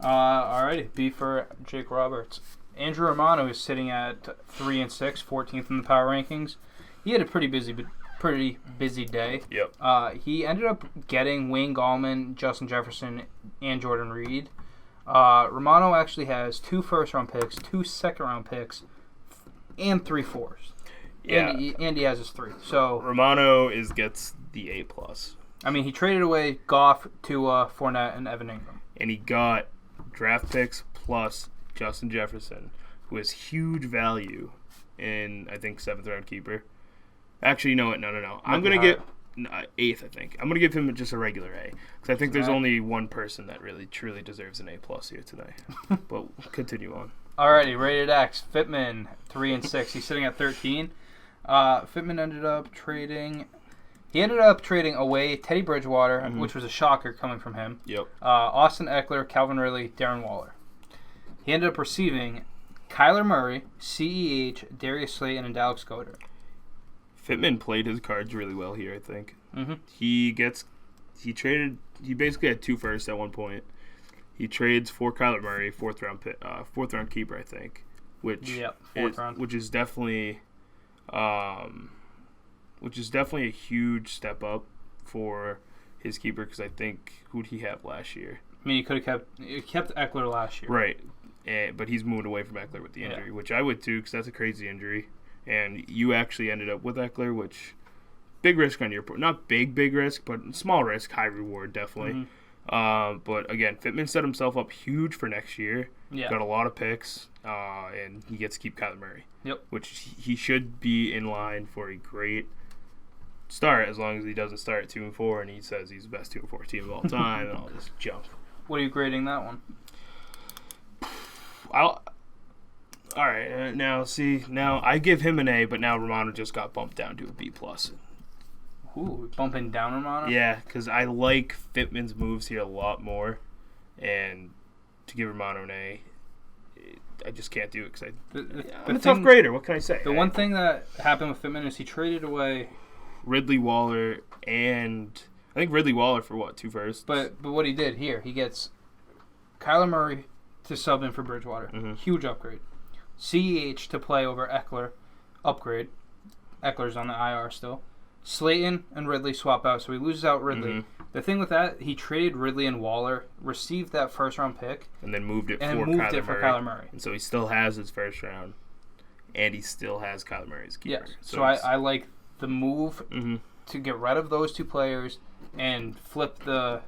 Alrighty, B for Jake Roberts. Andrew Romano is sitting at 3-6, 14th in the power rankings. He had a pretty busy day. Yep. He ended up getting Wayne Gallman, Justin Jefferson, and Jordan Reed. Romano actually has 2 first-round picks, 2 second-round picks, and 3 fours. Yeah. And he has his 3. So Romano gets the A+. He traded away Goff to Fournette and Evan Ingram. And he got draft picks plus Justin Jefferson, who has huge value in, I think, 7th-round keeper. Actually, no. I'm going to get 8th, I think. I'm going to give him just a regular A, because I think there's only one person that really, truly deserves an A+ here tonight. But continue on. Alrighty, rated X. Fitman, 3-6. He's sitting at 13. Fitman ended up trading away Teddy Bridgewater, which was a shocker coming from him. Yep. Austin Eckler, Calvin Ridley, Darren Waller. He ended up receiving Kyler Murray, CEH, Darius Slayton, and Alex Goddard. Fitman played his cards really well here, I think. Mm-hmm. He basically had 2 firsts at one point. He trades for Kyler Murray, 4th-round keeper, I think, which is definitely a huge step up for his keeper, because I think, who'd he have last year? He could have kept Eckler last year. Right, but he's moved away from Eckler with the injury, which I would too, because that's a crazy injury. And you actually ended up with Eckler, which big risk on your part. Not big risk, but small risk, high reward, definitely. But again, Fitman set himself up huge for next year. Yeah. Got a lot of picks, and he gets to keep Kyler Murray. Yep. Which he should be in line for a great start, as long as he doesn't start at 2-4 and he says he's the best 2-4 team of all time and all this junk. What are you grading that one? All right, now I give him an A, but now Romano just got bumped down to a B+. Ooh, bumping down Romano? Yeah, because I like Fitman's moves here a lot more, and to give Romano an A, I just can't do it because I'm a tough grader. What can I say? The one thing that happened with Fitman is he traded away Ridley, Waller, and I think Ridley Waller for what, 2 firsts? But what he did here, he gets Kyler Murray to sub in for Bridgewater. Huge upgrade. CEH to play over Eckler. Upgrade. Eckler's on the IR still. Slayton and Ridley swap out, so he loses out Ridley. The thing with that, he traded Ridley and Waller, received that first-round pick, and then moved it for Kyler Murray. And so he still has his first round, and he still has Kyler Murray's keeper. Yes. So I like the move to get rid of those two players and flip the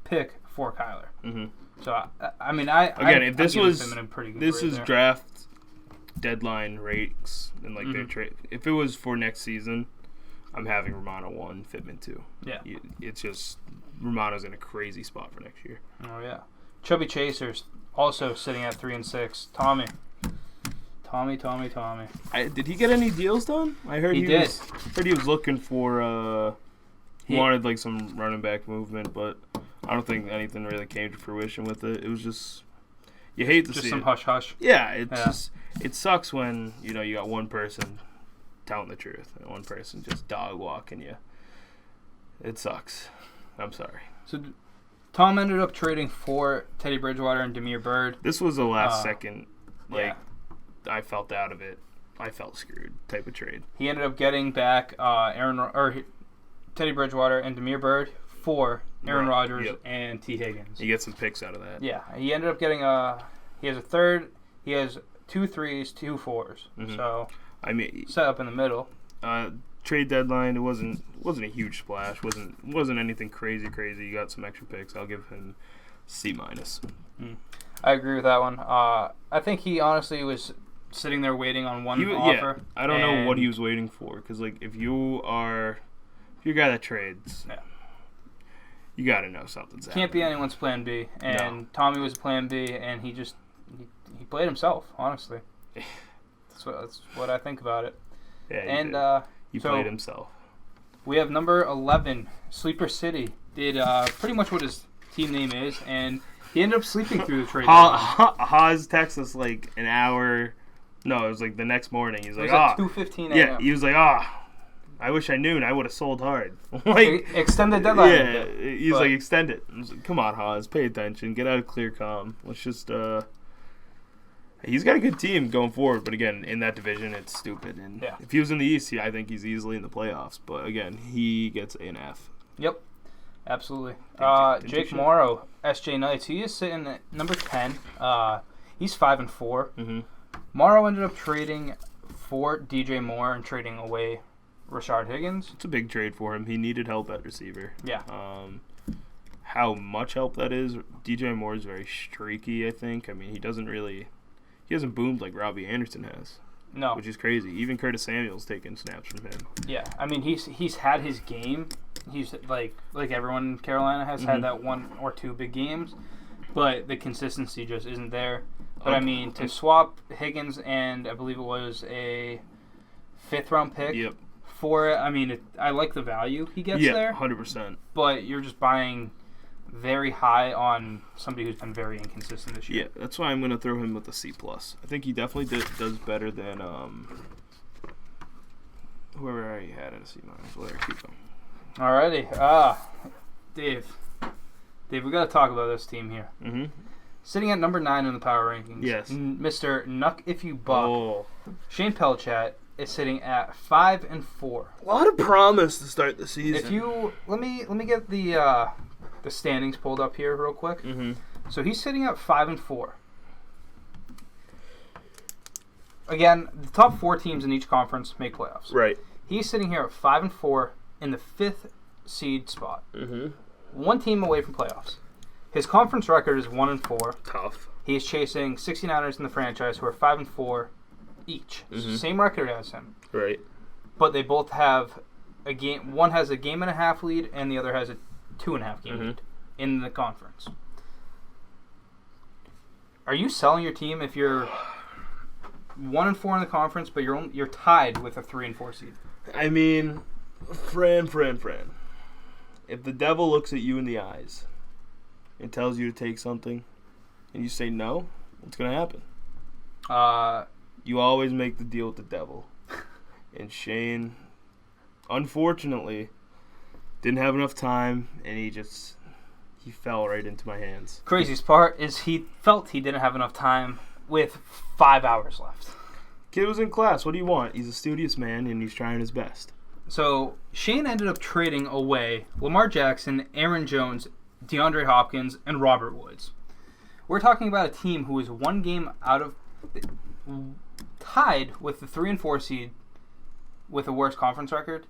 pick for Kyler. Mm-hmm. So if this was him in a pretty good this grade is there. draft deadline rates and like their trade. If it was for next season, I'm having Romano 1, Pittman 2. Yeah. It's just Romano's in a crazy spot for next year. Oh yeah. Chubby Chasers also sitting at 3 and 6. Tommy. Did he get any deals done? I heard he did. Heard he was looking for. He wanted like some running back movement, but I don't think anything really came to fruition with it. It was just you hate to see some it. hush hush. Yeah, just it sucks when you got one person telling the truth and one person just dog walking you. It sucks. I'm sorry. So Tom ended up trading for Teddy Bridgewater and Damiere Byrd. This was the last second. Yeah. I felt out of it. I felt screwed type of trade. He ended up getting back Teddy Bridgewater and Damiere Byrd for Aaron Rodgers and T. Higgins. You get some picks out of that. Yeah, he ended up getting he has a third. He has 2 3s, 2 4s. Mm-hmm. So I mean, set up in the middle. Trade deadline. It wasn't a huge splash. wasn't anything crazy. You got some extra picks. I'll give him C-. I agree with that one. I think he honestly was sitting there waiting on one offer. Yeah, I don't know what he was waiting for because like if you're a guy that trades, you got to know something's happening. Can't be anyone's plan B, and Tommy was plan B, and he played himself. Honestly, that's what I think about it. Yeah, and he played himself. We have number 11, Sleeper City. Did pretty much what his team name is, and he ended up sleeping through the trade. Haas texted us like an hour. No, it was like the next morning. He's like, 2:15 a.m. Yeah, he was like, I wish I knew and I would have sold hard. Extend the deadline. Yeah, he's like, extend it. I was like, come on, Haas, pay attention. Get out of clear comm. Let's just, he's got a good team going forward, but again, in that division, it's stupid. And if he was in the East, I think he's easily in the playoffs. But again, he gets an F. Yep, absolutely. Jake Morrow, SJ Knights, he is sitting at number 10. He's 5 and 4. Mm-hmm. Morrow ended up trading for DJ Moore and trading away Rashard Higgins. It's a big trade for him. He needed help at receiver. Yeah. How much help that is, DJ Moore is very streaky, I think. I mean, he hasn't boomed like Robbie Anderson has. No. Which is crazy. Even Curtis Samuel's taking snaps from him. Yeah. I mean, he's had his game. He's like everyone in Carolina has had that 1 or 2 big games, but the consistency just isn't there. But I mean, to swap Higgins and I believe it was a 5th-round pick for it, I mean, I like the value he gets there. 100%. But you're just buying very high on somebody who's been very inconsistent this year. Yeah, that's why I'm going to throw him with a C+. I think he definitely does better than whoever I had at a C-. Whatever, keep going. Alrighty. Dave, we got to talk about this team here. Mm-hmm. Sitting at number 9 in the power rankings, yes, Mr. Nuck If You Buck, Shane Pelchat is sitting at 5 and 4. A lot of promise to start the season. If you let me get the standings pulled up here real quick. Mm-hmm. So he's sitting at 5 and 4. Again, the top 4 teams in each conference make playoffs. Right. He's sitting here at 5 and 4 in the 5th seed spot. Mm-hmm. 1 team away from playoffs. His conference record is 1 and 4. Tough. He's chasing 69ers in the franchise who are 5 and 4 each. Mm-hmm. Same record as him. Right. But they both have a game. One has a 1.5 lead, and the other has a 2.5 game lead in the conference. Are you selling your team if you're 1 and 4 in the conference, but you're tied with a 3 and 4 seed? I mean, Fran. If the devil looks at you in the eyes and tells you to take something, and you say no, what's gonna happen? You always make the deal with the devil. And Shane, unfortunately, didn't have enough time, and he fell right into my hands. Craziest part is he felt he didn't have enough time with 5 hours left. Kid was in class. What do you want? He's a studious man, and he's trying his best. So Shane ended up trading away Lamar Jackson, Aaron Jones, DeAndre Hopkins, and Robert Woods. We're talking about a team who is one game out of tied with the 3 and 4 seed with a worse conference record.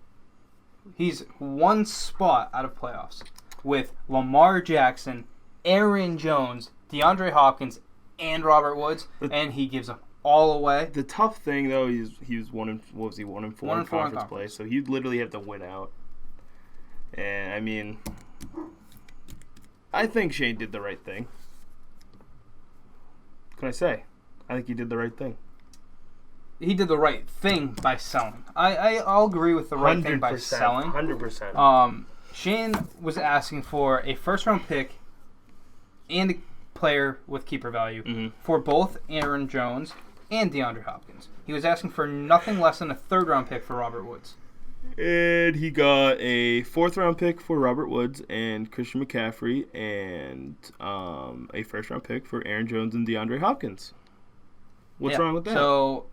He's one spot out of playoffs with Lamar Jackson, Aaron Jones, DeAndre Hopkins, and Robert Woods, and he gives them all away. The tough thing though is he was 1 and 4 in conference play, so he'd literally have to win out. And I mean, I think Shane did the right thing. What can I say? I think he did the right thing. He did the right thing by selling. I'll agree with the right thing by selling. 100%. Shane was asking for a first-round pick and a player with keeper value for both Aaron Jones and DeAndre Hopkins. He was asking for nothing less than a third-round pick for Robert Woods. And he got a 4th-round pick for Robert Woods and Christian McCaffrey, and a first-round pick for Aaron Jones and DeAndre Hopkins. What's wrong with that? So,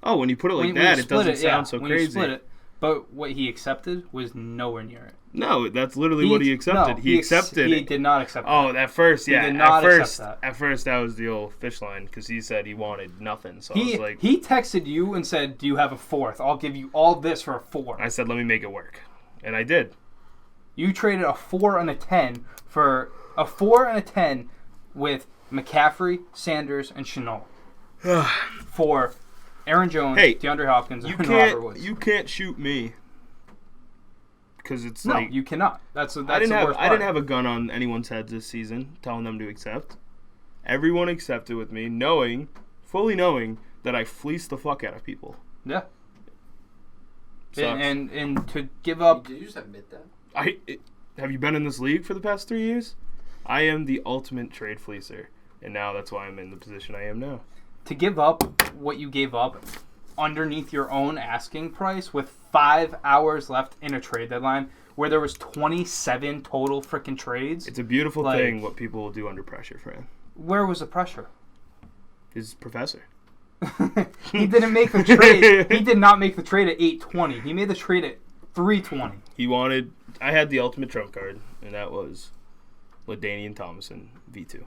when you put it like that, it doesn't sound so crazy. You split it, but what he accepted was nowhere near it. No, that's literally what he accepted. No, he accepted He it. did not accept that. Oh, at first, yeah. He did not accept that. At first, that was the old fish line because he said he wanted nothing. So I was like, he texted you and said, "Do you have a 4th? I'll give you all this for a 4." I said, "Let me make it work," and I did. You traded a 4 and a 10 for a 4 and a 10 with McCaffrey, Sanders, and Shenault for Aaron Jones, DeAndre Hopkins, and Robert Woods. You can't shoot me. Because it's no, you cannot. That's the worst part. I didn't have a gun on anyone's head this season telling them to accept. Everyone accepted with me, fully knowing that I fleeced the fuck out of people. Yeah. And to give up. Did you just admit that? Have you been in this league for the past 3 years? I am the ultimate trade fleecer, and now that's why I'm in the position I am now. To give up what you gave up underneath your own asking price with 5 hours left in a trade deadline where there was 27 total freaking trades. It's a beautiful thing what people will do under pressure, Fran. Where was the pressure? His professor. He didn't make the trade. He did not make the trade at 8:20. He made the trade at 3:20. I had the ultimate trump card, and that was LaDainian Tomlinson, V2.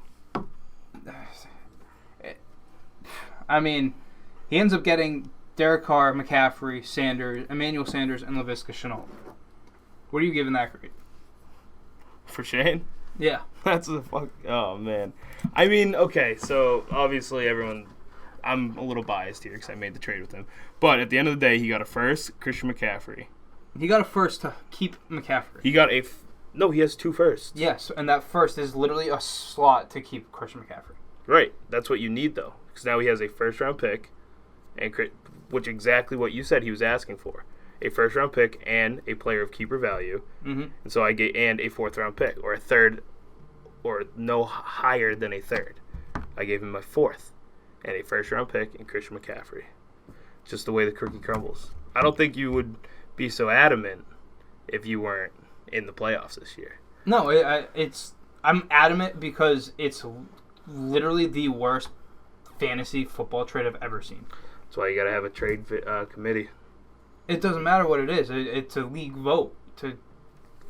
I mean, he ends up getting Derek Carr, McCaffrey, Emmanuel Sanders, and Laviska Shenault. What are you giving that grade? For Shane? Yeah. That's the fuck. Oh, man. I mean, okay, so obviously I'm a little biased here because I made the trade with him. But at the end of the day, he got a first, Christian McCaffrey. He got a first to keep McCaffrey. He got no, he has 2 firsts. Yes, and that first is literally a slot to keep Christian McCaffrey. Right. That's what you need, though. Because now he has a first-round pick, which exactly what you said he was asking for. A first-round pick and a player of keeper value. Mm-hmm. And so and a 4th-round pick, or a third, or no higher than a third. I gave him my 4th, and a first-round pick and Christian McCaffrey. Just the way the cookie crumbles. I don't think you would be so adamant if you weren't in the playoffs this year. No, I'm adamant because it's literally the worst fantasy football trade I've ever seen. That's why you got to have a trade committee. It doesn't matter what it is. It's a league vote.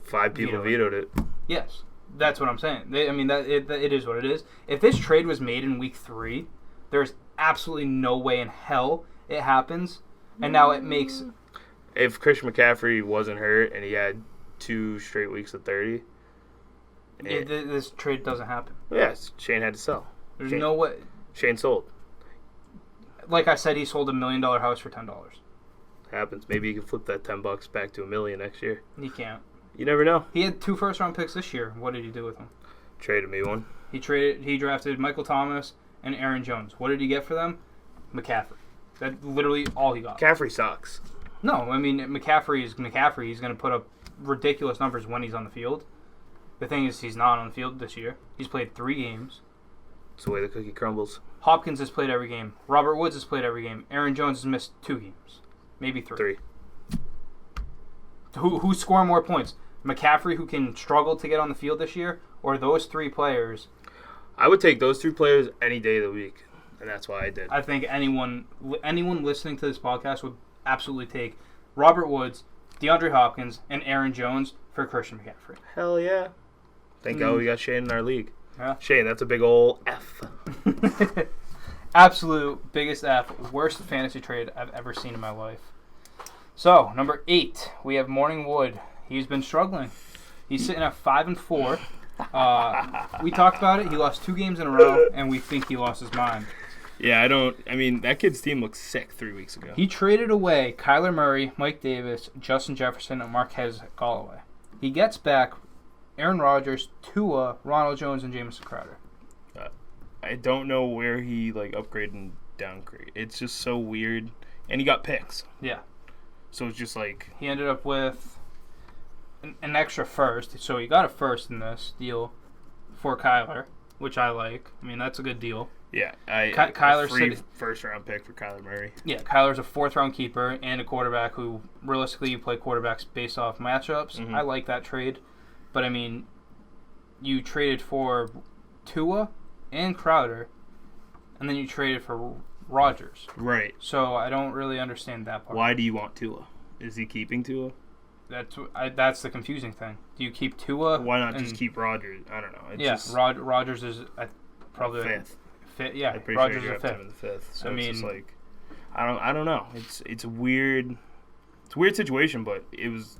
5 people vetoed it. Yes, that's what I'm saying. It is what it is. If this trade was made in week 3, there's absolutely no way in hell it happens. And now it makes... If Christian McCaffrey wasn't hurt and he had 2 straight weeks of 30... this trade doesn't happen. Yes, Shane had to sell. There's no way... Shane sold. Like I said, he sold $1 million house for $10. Happens. Maybe he can flip that $10 back to $1 million next year. He can't. You never know. He had 2 first-round picks this year. What did he do with them? Traded me one. He drafted Michael Thomas and Aaron Jones. What did he get for them? McCaffrey. That's literally all he got. McCaffrey sucks. No, I mean, McCaffrey is McCaffrey. He's going to put up ridiculous numbers when he's on the field. The thing is, he's not on the field this year. He's played 3 games. It's the way the cookie crumbles. Hopkins has played every game. Robert Woods has played every game. Aaron Jones has missed 2 games. Maybe 3. Who's scoring more points? McCaffrey, who can struggle to get on the field this year, or those 3 players? I would take those 3 players any day of the week, and that's why I did. I think anyone listening to this podcast would absolutely take Robert Woods, DeAndre Hopkins, and Aaron Jones for Christian McCaffrey. Hell yeah. Thank God we got Shane in our league. Yeah. Shane, that's a big ol' F. Absolute biggest F. Worst fantasy trade I've ever seen in my life. So, number 8, we have Morning Wood. He's been struggling. He's sitting at 5-4. We talked about it. He lost 2 games in a row, and we think he lost his mind. Yeah, that kid's team looked sick 3 weeks ago. He traded away Kyler Murray, Mike Davis, Justin Jefferson, and Marquez Galloway. He gets back Aaron Rodgers, Tua, Ronald Jones, and Jamison Crowder. I don't know where he upgraded and downgraded. It's just so weird. And he got picks. Yeah. So it's just he ended up with an extra first. So he got a first in this deal for Kyler, which I like. I mean, that's a good deal. Yeah. Kyler free first-round pick for Kyler Murray. Yeah, Kyler's a 4th-round keeper and a quarterback who, realistically, you play quarterbacks based off matchups. Mm-hmm. I like that trade. But, I mean, you traded for Tua and Crowder, and then you traded for Rodgers. Right. So I don't really understand that part. Why do you want Tua? Is he keeping Tua? That's the confusing thing. Do you keep Tua? Why not just keep Rodgers? I don't know. It's Rodgers is probably 5th. Yeah, I'm pretty Rodgers sure is you a 5th. him in the 5th. So I mean, it's just I don't know. It's a weird situation, but it was.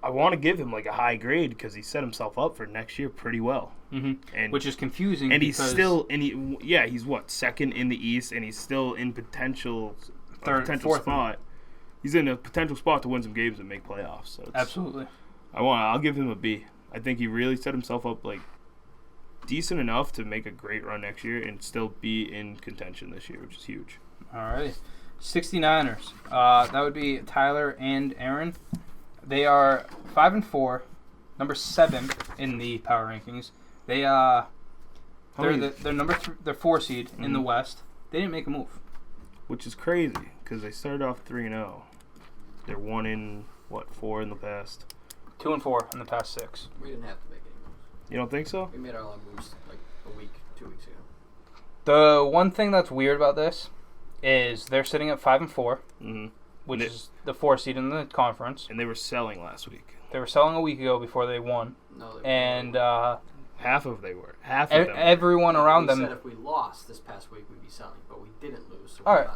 I want to give him a high grade because he set himself up for next year pretty well. Mm-hmm. And which is confusing. And he's still he's what, 2nd in the East, and he's still in potential spot. He's in a potential spot to win some games and make playoffs. So absolutely. I'll give him a B. I think he really set himself up decent enough to make a great run next year and still be in contention this year, which is huge. All right. 69ers. That would be Tyler and Aaron. They are 5-4, number 7 in the power rankings. They're they're 4 seed in the West. They didn't make a move, which is crazy because they started off 3-0. They're 4 in the past. 2-4 in the past 6. We didn't have to make any moves. You don't think so? We made our own moves a week, 2 weeks ago. The one thing that's weird about this is they're sitting at 5-4. Mm-hmm. Which is the 4 seed in the conference. And they were selling last week. They were selling a week ago before they won. No, and half of them were. Everyone around them. We said if we lost this past week, we'd be selling, but we didn't lose. So all right,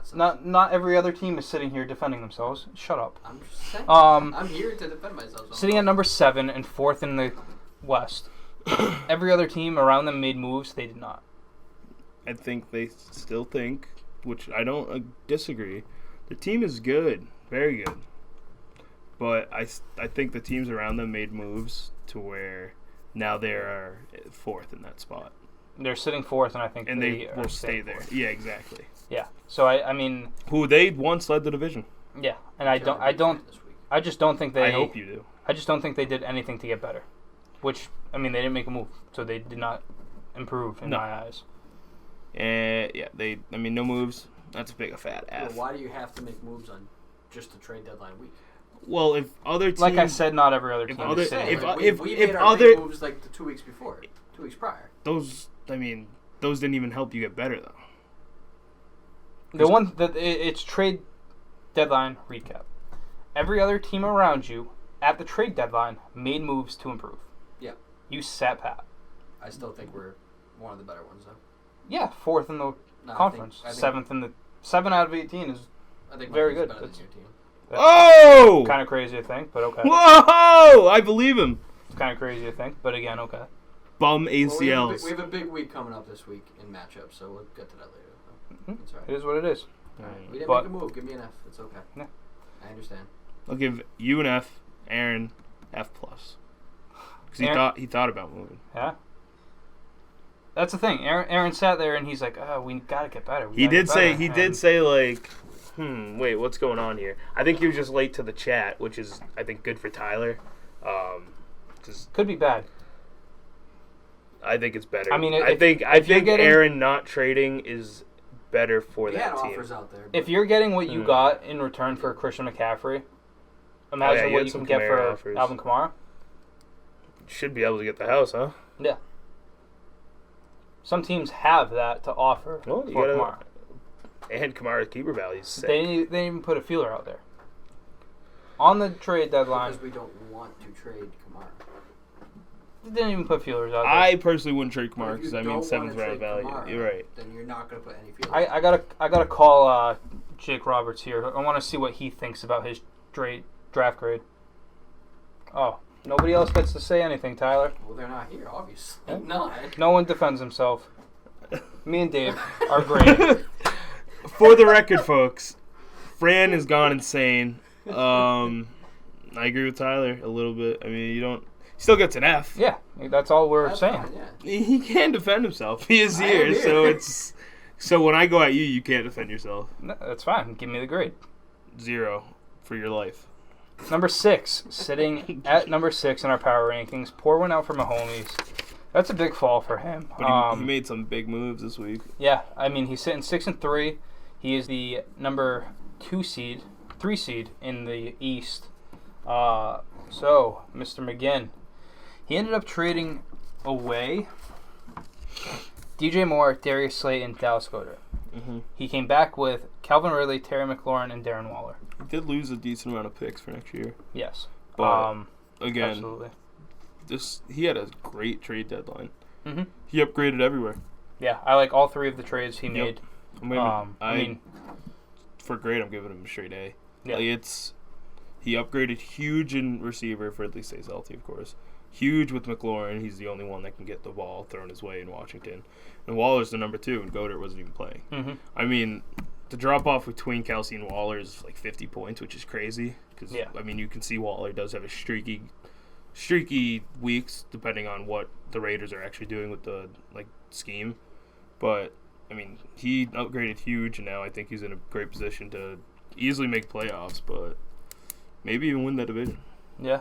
not every other team is sitting here defending themselves. Shut up. I'm just saying. I'm here to defend myself. Sitting at number 7 and 4th in the West. Every other team around them made moves. They did not. I think they still think, which I don't disagree. The team is good, very good, but I think the teams around them made moves to where now they are 4th in that spot. They're sitting 4th, and I think they will stay there. Yeah, exactly. Yeah. So I mean, who they once led the division. Yeah, and I just don't think they. I hope you do. I just don't think they did anything to get better. Which I mean, they didn't make a move, so they did not improve in my eyes. No moves. That's a big fat F. Well, why do you have to make moves on just the trade deadline week? Well, if other teams, like I said, not every other team. We made our big moves the 2 weeks before, 2 weeks prior. Those didn't even help you get better though. The one that it's trade deadline recap. Every other team around you at the trade deadline made moves to improve. Yeah. You sat pat. I still think we're one of the better ones though. Yeah, 4th in the conference. I think 7th in the 7 out of 18 is very good. Better than your team. Oh! Kind of crazy to think, but okay. Whoa! I believe him. It's kind of crazy to think, but again, okay. Bum ACLs. Well, we have a big week coming up this week in matchups, so we'll get to that later. Mm-hmm. That's all right. It is what it is. Right. We didn't make a move. Give me an F. It's okay. Yeah. I understand. I'll give you an F. Aaron, F+. Because he thought about moving. Yeah. That's the thing. Aaron sat there and he's like, "Oh, we gotta get better." He did say like, wait, what's going on here? I think he was just late to the chat, which is I think good for Tyler. Could be bad. I think it's better. I mean, I think Aaron not trading is better for that team. Offers out there. If you're getting what you got in return for Christian McCaffrey, imagine what you can get for offers. Alvin Kamara. Should be able to get the house, huh? Yeah. Some teams have that to offer for Kamara. And Kamara's keeper value is sick. They didn't even put a feeler out there. on the trade deadline. Because we don't want to trade Kamara. They didn't even put feelers out there. I personally wouldn't trade Kamara If you because I mean don't 7th wanna round trade value. Kamara, You're right. Then you're not going to put any feelers. I gotta call Jake Roberts here. I want to see what he thinks about his draft grade. Oh, nobody else gets to say anything, Tyler. Well, they're not here, obviously. Yeah. Not. No one defends himself. Me and Dave are great. For the record, folks, Fran has gone insane. I agree with Tyler a little bit. I mean, he still gets an F. Yeah, that's all we're That's saying. fine, yeah. He can defend himself. He is I am here, here. so it's so when I go at you, you can't defend yourself. No, that's fine. Give me the grade. 0 for your life. Number 6, sitting at number 6 in our power rankings. Poor one out for Mahomes. That's a big fall for him. But he made some big moves this week. Yeah, I mean he's sitting 6-3. He is the number 3 seed in the East. So Mr. McGinn, he ended up trading away DJ Moore, Darius Slayton, Dallas Goedert. Mm-hmm. He came back with Calvin Ridley, Terry McLaurin, and Darren Waller. He did lose a decent amount of picks for next year. Yes. But again, Absolutely. he had a great trade deadline. Mm-hmm. He upgraded everywhere. Yeah, I like all 3 of the trades he made. I mean, for grade, I'm giving him a straight A. Yeah. Like he upgraded huge in receiver for at least stays healthy, of course. Huge with McLaurin. He's the only one that can get the ball thrown his way in Washington. And Waller's the number 2, and Goedert wasn't even playing. Mm-hmm. I mean, the drop-off between Kelsey and Waller is like 50 points, which is crazy. Because, I mean, you can see Waller does have a streaky weeks, depending on what the Raiders are actually doing with the scheme. But, I mean, he upgraded huge, and now I think he's in a great position to easily make playoffs, but maybe even win that division. Yeah,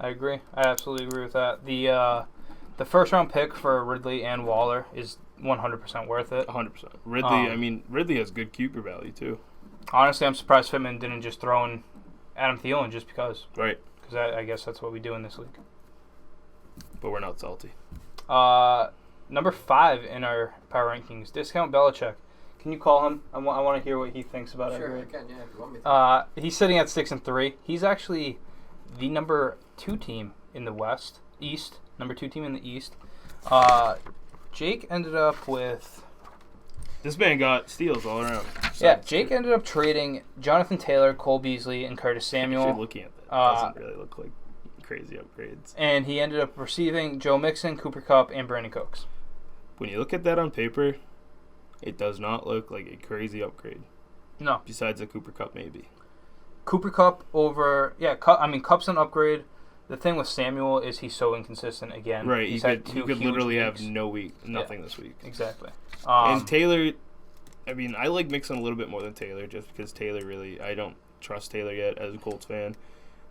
I agree. I absolutely agree with that. The first-round pick for Ridley and Waller is 100% worth it. 100%. Ridley has good keeper value, too. Honestly, I'm surprised Pittman didn't just throw in Adam Thielen just because. Right. Because I guess that's what we do in this league. But we're not salty. Number 5 in our power rankings, Discount Belichick. Can you call him? I want to hear what he thinks about it. Sure, I can, yeah, if you want me to. He's sitting at 6-3. He's actually the number 2 team in the East. Number 2 team in the East. Jake ended up with... This man got steals all around. Yeah, Jake ended up trading Jonathan Taylor, Cole Beasley, and Curtis Samuel. Actually, looking at that, doesn't really look like crazy upgrades. And he ended up receiving Joe Mixon, Cooper Kupp, and Brandon Cooks. When you look at that on paper, it does not look like a crazy upgrade. No. Besides a Cooper Kupp, maybe. Cooper Kupp over... Yeah, Kupp's an upgrade. The thing with Samuel is he's so inconsistent again. Right, He's you could literally weeks. have nothing this week. Exactly. And Taylor, I mean, I like Mixon a little bit more than Taylor just because Taylor really, I don't trust Taylor yet as a Colts fan.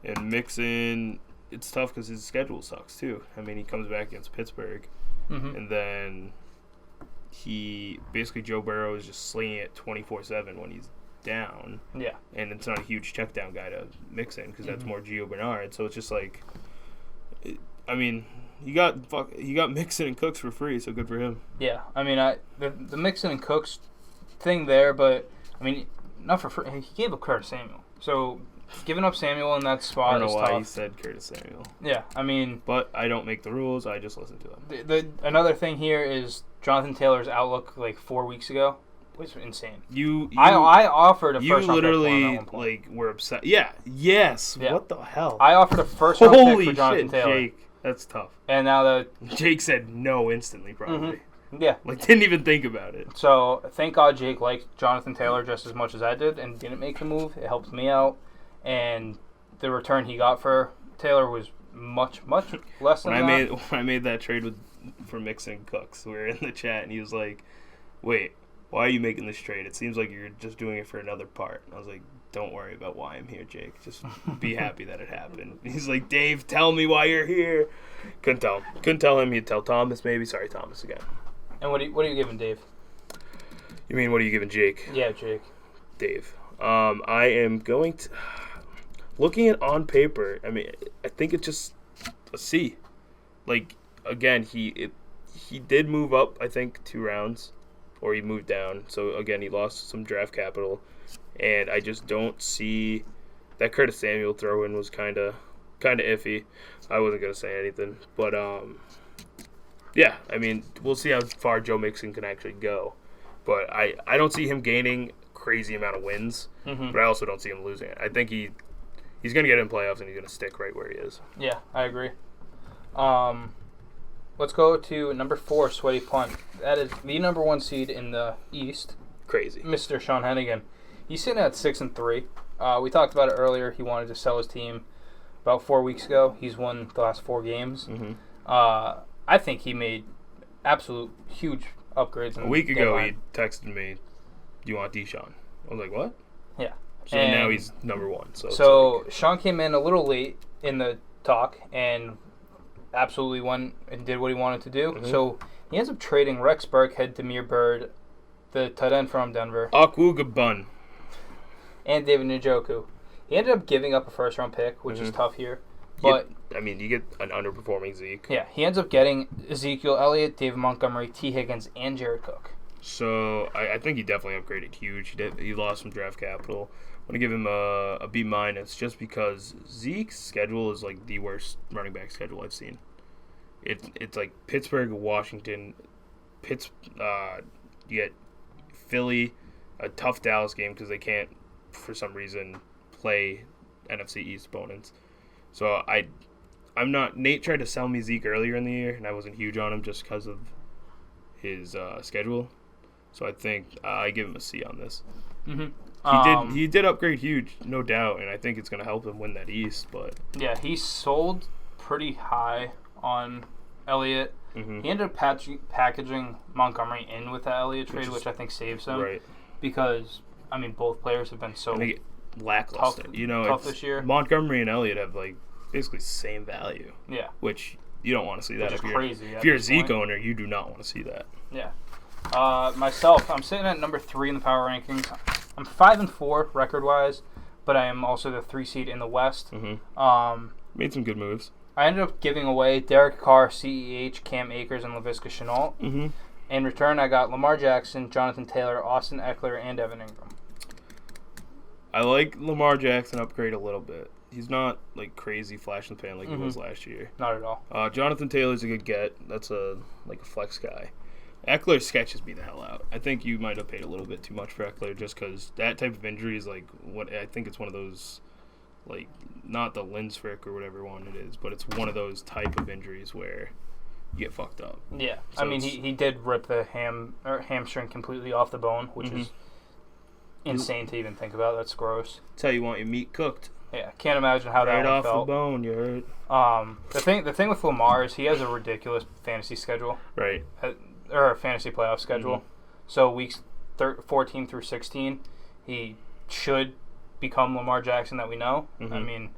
And Mixon, it's tough because his schedule sucks too. I mean, he comes back against Pittsburgh. Mm-hmm. And then Joe Burrow is just slinging it 24/7 when he's down. Yeah. And it's not a huge check down guy to mix in because that's more Gio Bernard. So it's just like, I mean, he got Mixon and Cooks for free, so good for him. Yeah. I mean, the Mixon and Cooks thing there, but, I mean, not for free. He gave up Curtis Samuel. So giving up Samuel in that spot I don't is know why tough. he said Curtis Samuel. Yeah. I mean... But I don't make the rules. I just listen to them. Another thing here is Jonathan Taylor's outlook 4 weeks ago was insane. I offered a you first round pick for him literally at one point. were upset. Yeah. Yes. Yeah. What the hell? I offered a first round pick Holy for Jonathan shit, Taylor. Jake. That's tough. And now Jake said no instantly, probably. yeah. Didn't even think about it. So thank God Jake liked Jonathan Taylor just as much as I did and didn't make the move. It helped me out, and the return he got for Taylor was much less than When I made that trade for Mixon and Cooks, we were in the chat, and he was like, "Wait, why are you making this trade? It seems like you're just doing it for another part." And I was like, "Don't worry about why I'm here, Jake. Just be happy that it happened." He's like, "Dave, tell me why you're here." Couldn't tell him. He'd tell Thomas maybe. Sorry, Thomas again. And what are you giving Dave? You mean what are you giving Jake? Yeah, Jake. Dave. I am going to... Looking at on paper, I mean, I think it's just a C. Again, he did move up, I think, 2 rounds. Or he moved down. So, again, he lost some draft capital. And I just don't see that Curtis Samuel throw-in was kind of iffy. I wasn't going to say anything. But, yeah, I mean, we'll see how far Joe Mixon can actually go. But I don't see him gaining crazy amount of wins, but I also don't see him losing it. I think he's going to get in playoffs, and he's going to stick right where he is. Yeah, I agree. Let's go to number 4, Sweaty Punt. That is the number 1 seed in the East. Crazy. Mr. Sean Hennigan. He's sitting at 6-3. We talked about it earlier. He wanted to sell his team about 4 weeks ago. He's won the last 4 games. I think he made absolute huge upgrades. A week ago, he texted me, "Do you want Deshaun?" I was like, "What?" Yeah. So now he's number 1. So Sean came in a little late in the talk and absolutely went and did what he wanted to do. So he ends up trading Rex Burkhead, Damiere Byrd, the tight end from Denver, Akwugbun, and David Njoku. He ended up giving up a first-round pick, which is tough here. But you get an underperforming Zeke. Yeah, he ends up getting Ezekiel Elliott, David Montgomery, T. Higgins, and Jared Cook. So I think he definitely upgraded huge. He lost some draft capital. I'm going to give him a B- just because Zeke's schedule is like the worst running back schedule I've seen. It's like Pittsburgh, Washington, you get Philly, a tough Dallas game because they can't, for some reason, play NFC East opponents. So I'm not. Nate tried to sell me Zeke earlier in the year, and I wasn't huge on him just because of his schedule. So I think I give him a C on this. He did upgrade huge, no doubt, and I think it's going to help him win that East. But yeah, he sold pretty high on Elliott. He ended up packaging Montgomery in with the Elliott trade, which I think saves him. Right. Because, I mean, both players have been so lackluster. Tough this year. Montgomery and Elliott have basically same value. Yeah. Which you don't want to see that. Which is crazy. If you're a Zeke owner, you do not want to see that. Yeah. Myself, I'm sitting at number 3 in the power rankings. I'm 5-4 record-wise, but I am also the 3 seed in the West. Made some good moves. I ended up giving away Derek Carr, CEH, Cam Akers, and Laviska Shenault. In return, I got Lamar Jackson, Jonathan Taylor, Austin Eckler, and Evan Ingram. I like Lamar Jackson upgrade a little bit. He's not crazy flash in the pan like he was last year. Not at all. Jonathan Taylor's a good get. That's a flex guy. Eckler sketches me the hell out. I think you might have paid a little bit too much for Eckler just because that type of injury is what I think it's one of those, not the Linsfrick or whatever one it is, but it's one of those type of injuries where you get fucked up. Yeah, so I mean he did rip the hamstring completely off the bone, which is insane to even think about. That's gross. That's how you want your meat cooked. Yeah, can't imagine how that right off felt. the bone. You heard. The thing with Lamar is he has a ridiculous fantasy schedule. Right. Or a fantasy playoff schedule. So weeks 14 through 16, he should become Lamar Jackson that we know. I mean,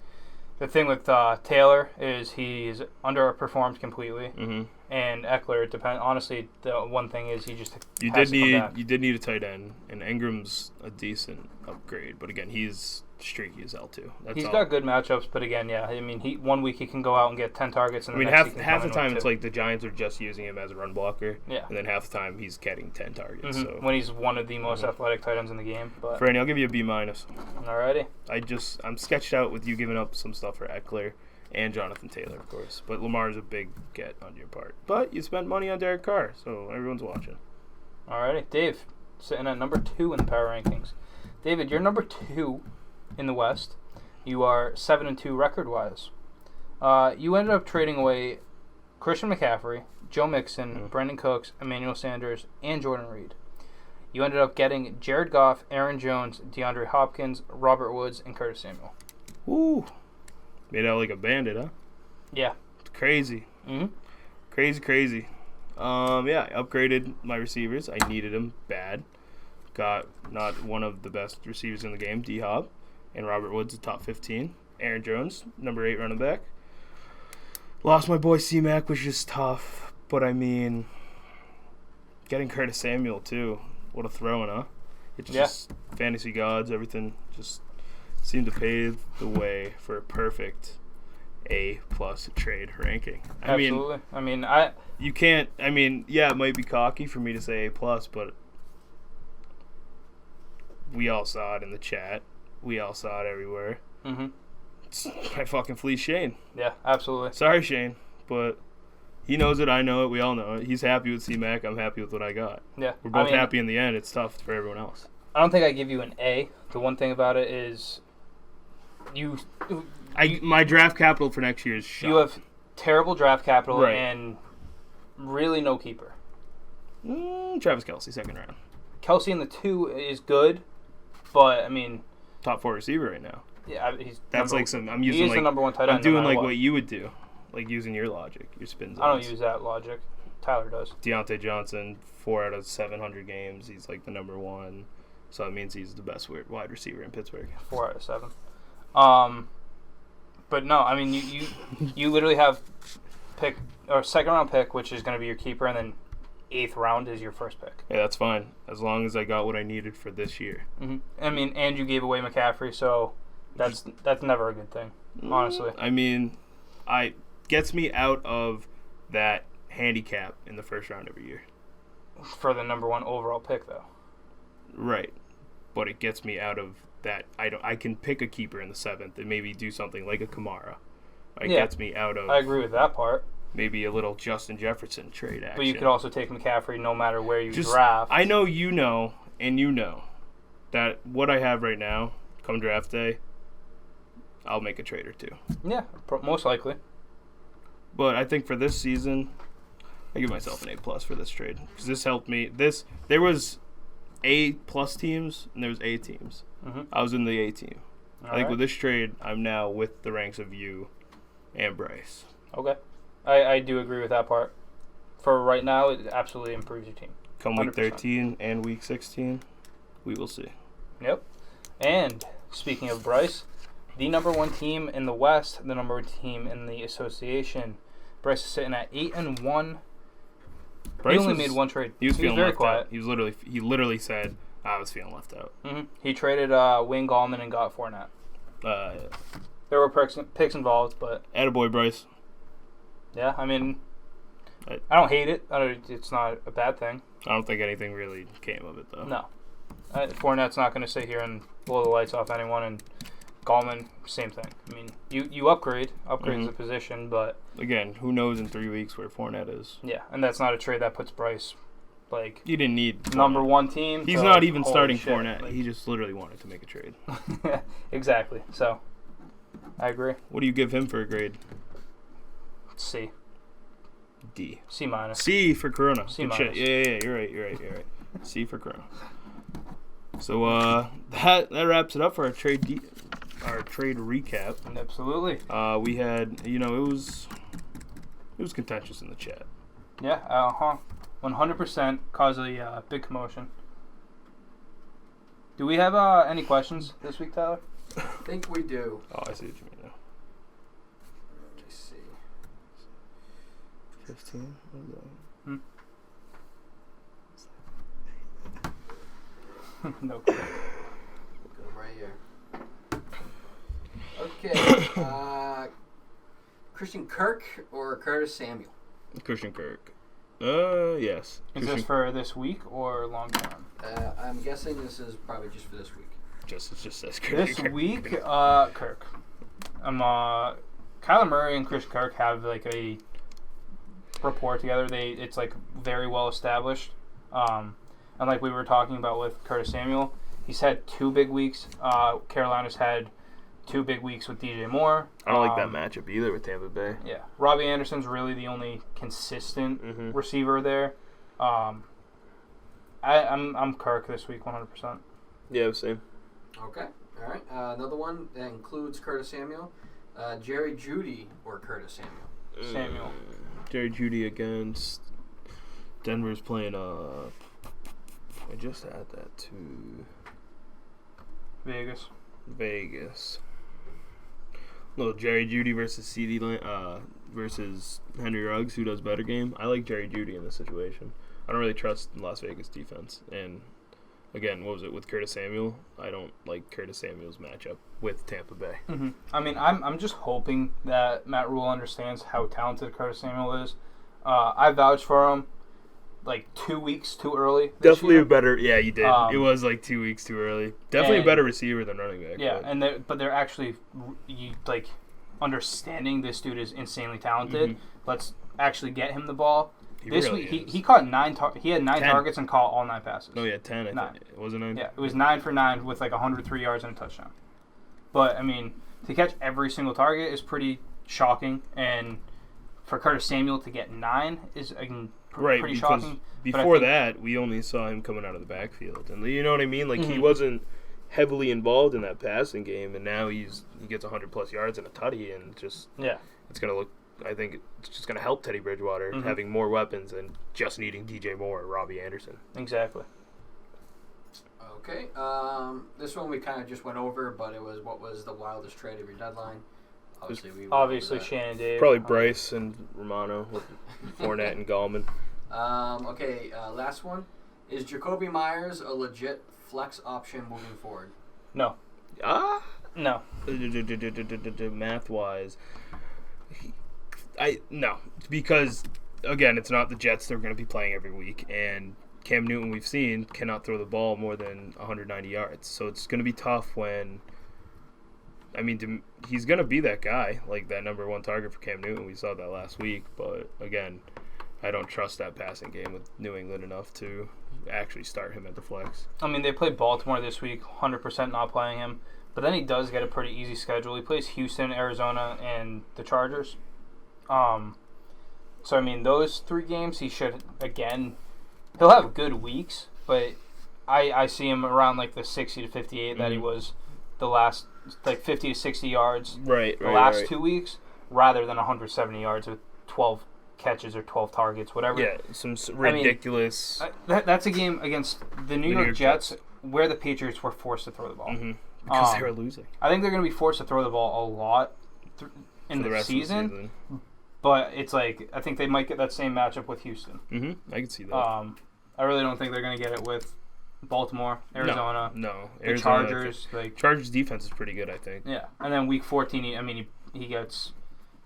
the thing with Taylor is he's underperformed completely, and Eckler honestly, the one thing is he just you did need a tight end, and Ingram's a decent upgrade, but again, he's streaky as hell too. He's got good matchups, but again, yeah, I mean, one week he can go out and get 10 targets, and half the time it's like the Giants are just using him as a run blocker, yeah, and then half the time he's getting 10 targets. So when he's one of the most athletic tight ends in the game. But Franny, I'll give you a B-. Alrighty. I'm sketched out with you giving up some stuff for Eckler and Jonathan Taylor, of course, but Lamar's a big get on your part. But you spent money on Derek Carr, so everyone's watching. Alrighty, Dave, sitting at number 2 in the power rankings. David, you're number 2 in the West. You are 7-2 record-wise. You ended up trading away Christian McCaffrey, Joe Mixon, Brandon Cooks, Emmanuel Sanders, and Jordan Reed. You ended up getting Jared Goff, Aaron Jones, DeAndre Hopkins, Robert Woods, and Curtis Samuel. Ooh. Made out like a bandit, huh? Yeah. It's crazy. Crazy. Yeah, I upgraded my receivers. I needed them bad. Got not one of the best receivers in the game, D-Hop, and Robert Woods, the top 15. Aaron Jones, number 8 running back. Lost my boy C-Mac, which is tough. But, I mean, getting Curtis Samuel, too. What a throw-in, huh? It's just fantasy gods, everything just seemed to pave the way for a perfect A-plus trade ranking. Absolutely. You can't, it might be cocky for me to say A-plus, but we all saw it in the chat. We all saw it everywhere. I fucking fleece Shane. Yeah, absolutely. Sorry, Shane, but he knows it. I know it. We all know it. He's happy with C-Mac. I'm happy with what I got. Yeah. We're both happy in the end. It's tough for everyone else. I don't think I give you an A. The one thing about it is my draft capital for next year is shot. You have terrible draft capital Right. and really no keeper. Travis Kelce, second round. Kelce in the 2 is good, but, I mean... Top 4 receiver right now. Yeah, he's... That's like some... I'm using he is the number 1 tight end. I'm doing no like what you would do. Like using your logic, your spin zones. I don't use that logic. Tyler does. Deontay Johnson, 4 out of 700 games. He's like the number 1. So it means he's the best wide receiver in Pittsburgh. 4 out of 7. But no, I mean, you literally have second round pick, which is going to be your keeper, and then 8th round is your first pick. Yeah, that's fine. As long as I got what I needed for this year. Mm-hmm. I mean, and you gave away McCaffrey, so that's never a good thing, honestly. I mean, gets me out of that handicap in the first round every year. For the number 1 overall pick, though. Right. But it gets me out of that. I can pick a keeper in the 7th and maybe do something like a Kamara. It gets me out of... I agree with that part. Maybe a little Justin Jefferson trade action. But you could also take McCaffrey no matter where you Just, draft. I know you know, and you know, that what I have right now, come draft day, I'll make a trade or two. Yeah, most likely. But I think for this season, I give myself an A+ for this trade. Because this helped me. There was A+ teams, and there was A teams. Mm-hmm. I was in the A team. All I think right. with this trade, I'm now with the ranks of you and Bryce. Okay. I do agree with that part. For right now, it absolutely improves your team. Come week 100%. 13 and week 16, we will see. Yep. And speaking of Bryce, the number 1 team in the West, the number 1 team in the association, Bryce is sitting at 8-1. Bryce He only made 1 trade. He was feeling very left quiet. out. He literally said, I was feeling left out. Mm-hmm. He traded Wayne Gallman and got Fournette. There There were picks involved, but attaboy, Bryce. yeah, I mean, I don't hate it. It's not a bad thing. I don't think anything really came of it, though. No. Fournette's not going to sit here and blow the lights off anyone, and Gallman, same thing. I mean, you upgrade the position, but... Again, who knows in 3 weeks where Fournette is. Yeah, and that's not a trade that puts Bryce, like, You didn't need number Fournette. 1 team. He's to, not even holy starting shit, Fournette. like- He just literally wanted to make a trade. Exactly. So, I agree. What do you give him for a grade? C. D. C minus. C for Corona. C Good shit. minus. Yeah, you're right. C for Corona. So that wraps it up for our trade recap. Absolutely. We had, it was contentious in the chat. Yeah. 100% caused a big commotion. Do we have any questions this week, Tyler? I think we do. Oh, I see what you mean now. Let's see. 15? No clue. Go right here. Okay. Christian Kirk or Curtis Samuel? Christian Kirk. Yes. Is this for this week or long term? I'm guessing this is probably just for this week. It just says Christian This Kirk. week, Kirk. Kyler Murray and Chris Kirk have like a rapport together. It's like very well established. And like we were talking about with Curtis Samuel, he's had 2 big weeks. Carolina's had 2 big weeks with DJ Moore. I don't like that matchup either with Tampa Bay. Yeah, Robbie Anderson's really the only consistent receiver there. I'm Kirk this week, 100%. Yeah, same. Okay. All right. Another one that includes Curtis Samuel. Jerry Jeudy or Curtis Samuel? Samuel. Jerry Jeudy against Denver's playing. I just had that to Vegas. Little Jerry Jeudy versus CD versus Henry Ruggs. Who does better game? I like Jerry Jeudy in this situation. I don't really trust Las Vegas defense. And again, what was it with Curtis Samuel? I don't like Curtis Samuel's matchup with Tampa Bay. Mm-hmm. I mean, I'm just hoping that Matt Rule understands how talented Curtis Samuel is. I vouch for him. like 2 weeks too early. This Definitely year. a better. Yeah, you did. It Um, was like 2 weeks too early. Definitely a and- better receiver than running back. Yeah, but they're actually understanding this dude is insanely talented. Let's actually get him the ball. This really week is. he caught he had 9 10. targets and caught all 9 passes. Oh yeah, 10. I 9. think it wasn't 9. Yeah, it was 9 for 9 with like 103 yards and a touchdown. But I mean, to catch every single target is pretty shocking, and for Curtis Samuel to get 9 is Right, pretty because shocking. before that, we only saw him coming out of the backfield, and you know what I mean. Like he wasn't heavily involved in that passing game, and now he gets 100+ yards and a tutty, and just it's gonna look. I think it's just gonna help Teddy Bridgewater having more weapons and just needing DJ Moore or Robbie Anderson. Exactly. Okay. This one we kind of just went over, but it was what was the wildest trade of your deadline? Obviously, we went over that. Shannon Dave. Probably Bryce and Romano with Fournette and Gallman. Okay, last one. Is Jacoby Myers a legit flex option moving forward? No. No. Math wise, no, because again, it's not the Jets they're going to be playing every week, and Cam Newton we've seen cannot throw the ball more than 190 yards, so it's going to be tough when. I mean, he's going to be that guy, like that number 1 target for Cam Newton. We saw that last week, but again, I don't trust that passing game with New England enough to actually start him at the flex. I mean, they play Baltimore this week, 100% not playing him. But then he does get a pretty easy schedule. He plays Houston, Arizona, and the Chargers. So, I mean, those 3 games, he should, again, he'll have good weeks, but I see him around, like, the 60 to 58 that he was the last, like, 50 to 60 yards the last 2 weeks, rather than 170 yards with 12 catches or 12 targets, whatever. Yeah, some ridiculous. That's a game against the New York Jets where the Patriots were forced to throw the ball. Because they were losing. I think they're going to be forced to throw the ball a lot in the rest season, of the season. but it's like I think they might get that same matchup with Houston. I can see that. I really don't think they're going to get it with Baltimore, Arizona, no. the Arizona, Chargers. Like Chargers defense is pretty good, I think. yeah, and then Week 14, he gets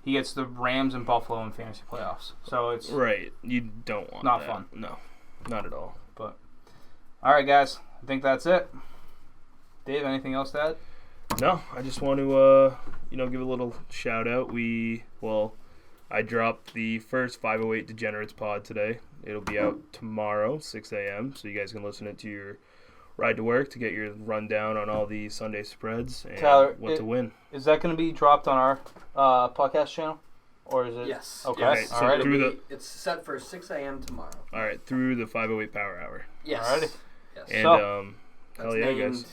the Rams and Buffalo in fantasy playoffs. So it's Right. You don't want Not that. fun. No, not at all. But all right, guys, I think that's it. Dave, anything else to add? No, I just want to, give a little shout out. I dropped the first 508 Degenerates pod today. It'll be out tomorrow, 6 a.m., so you guys can listen to your ride to work to get your rundown on all the Sunday spreads and Tyler, what to win. Is that going to be dropped on our podcast channel? Or is it? Yes. Okay. Right, so All right. through It's set for 6 a.m. tomorrow. All right, through the 508 Power Hour. Yes. Alrighty. Yes. And, So- hell That's yeah, named guys.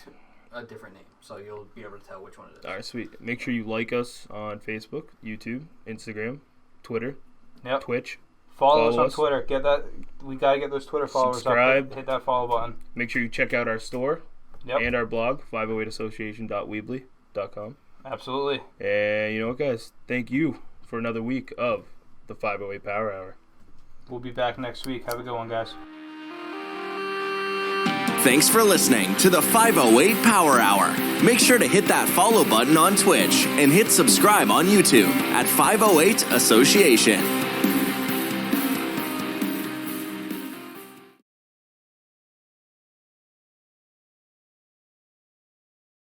a different name, so you'll be able to tell which one it is. All right, sweet. Make sure you like us on Facebook, YouTube, Instagram, Twitter, Yep. Twitch. Follow us Follow on us. Twitter. Get that. We gotta get those Twitter followers Subscribe. up. Hit that follow button. Make sure you check out our store Yep. and our blog, 508association.weebly.com. Absolutely. And you know what, guys? Thank you for another week of the 508 Power Hour. We'll be back next week. Have a good one, guys. Thanks for listening to the 508 Power Hour. Make sure to hit that follow button on Twitch and hit subscribe on YouTube at 508 Association.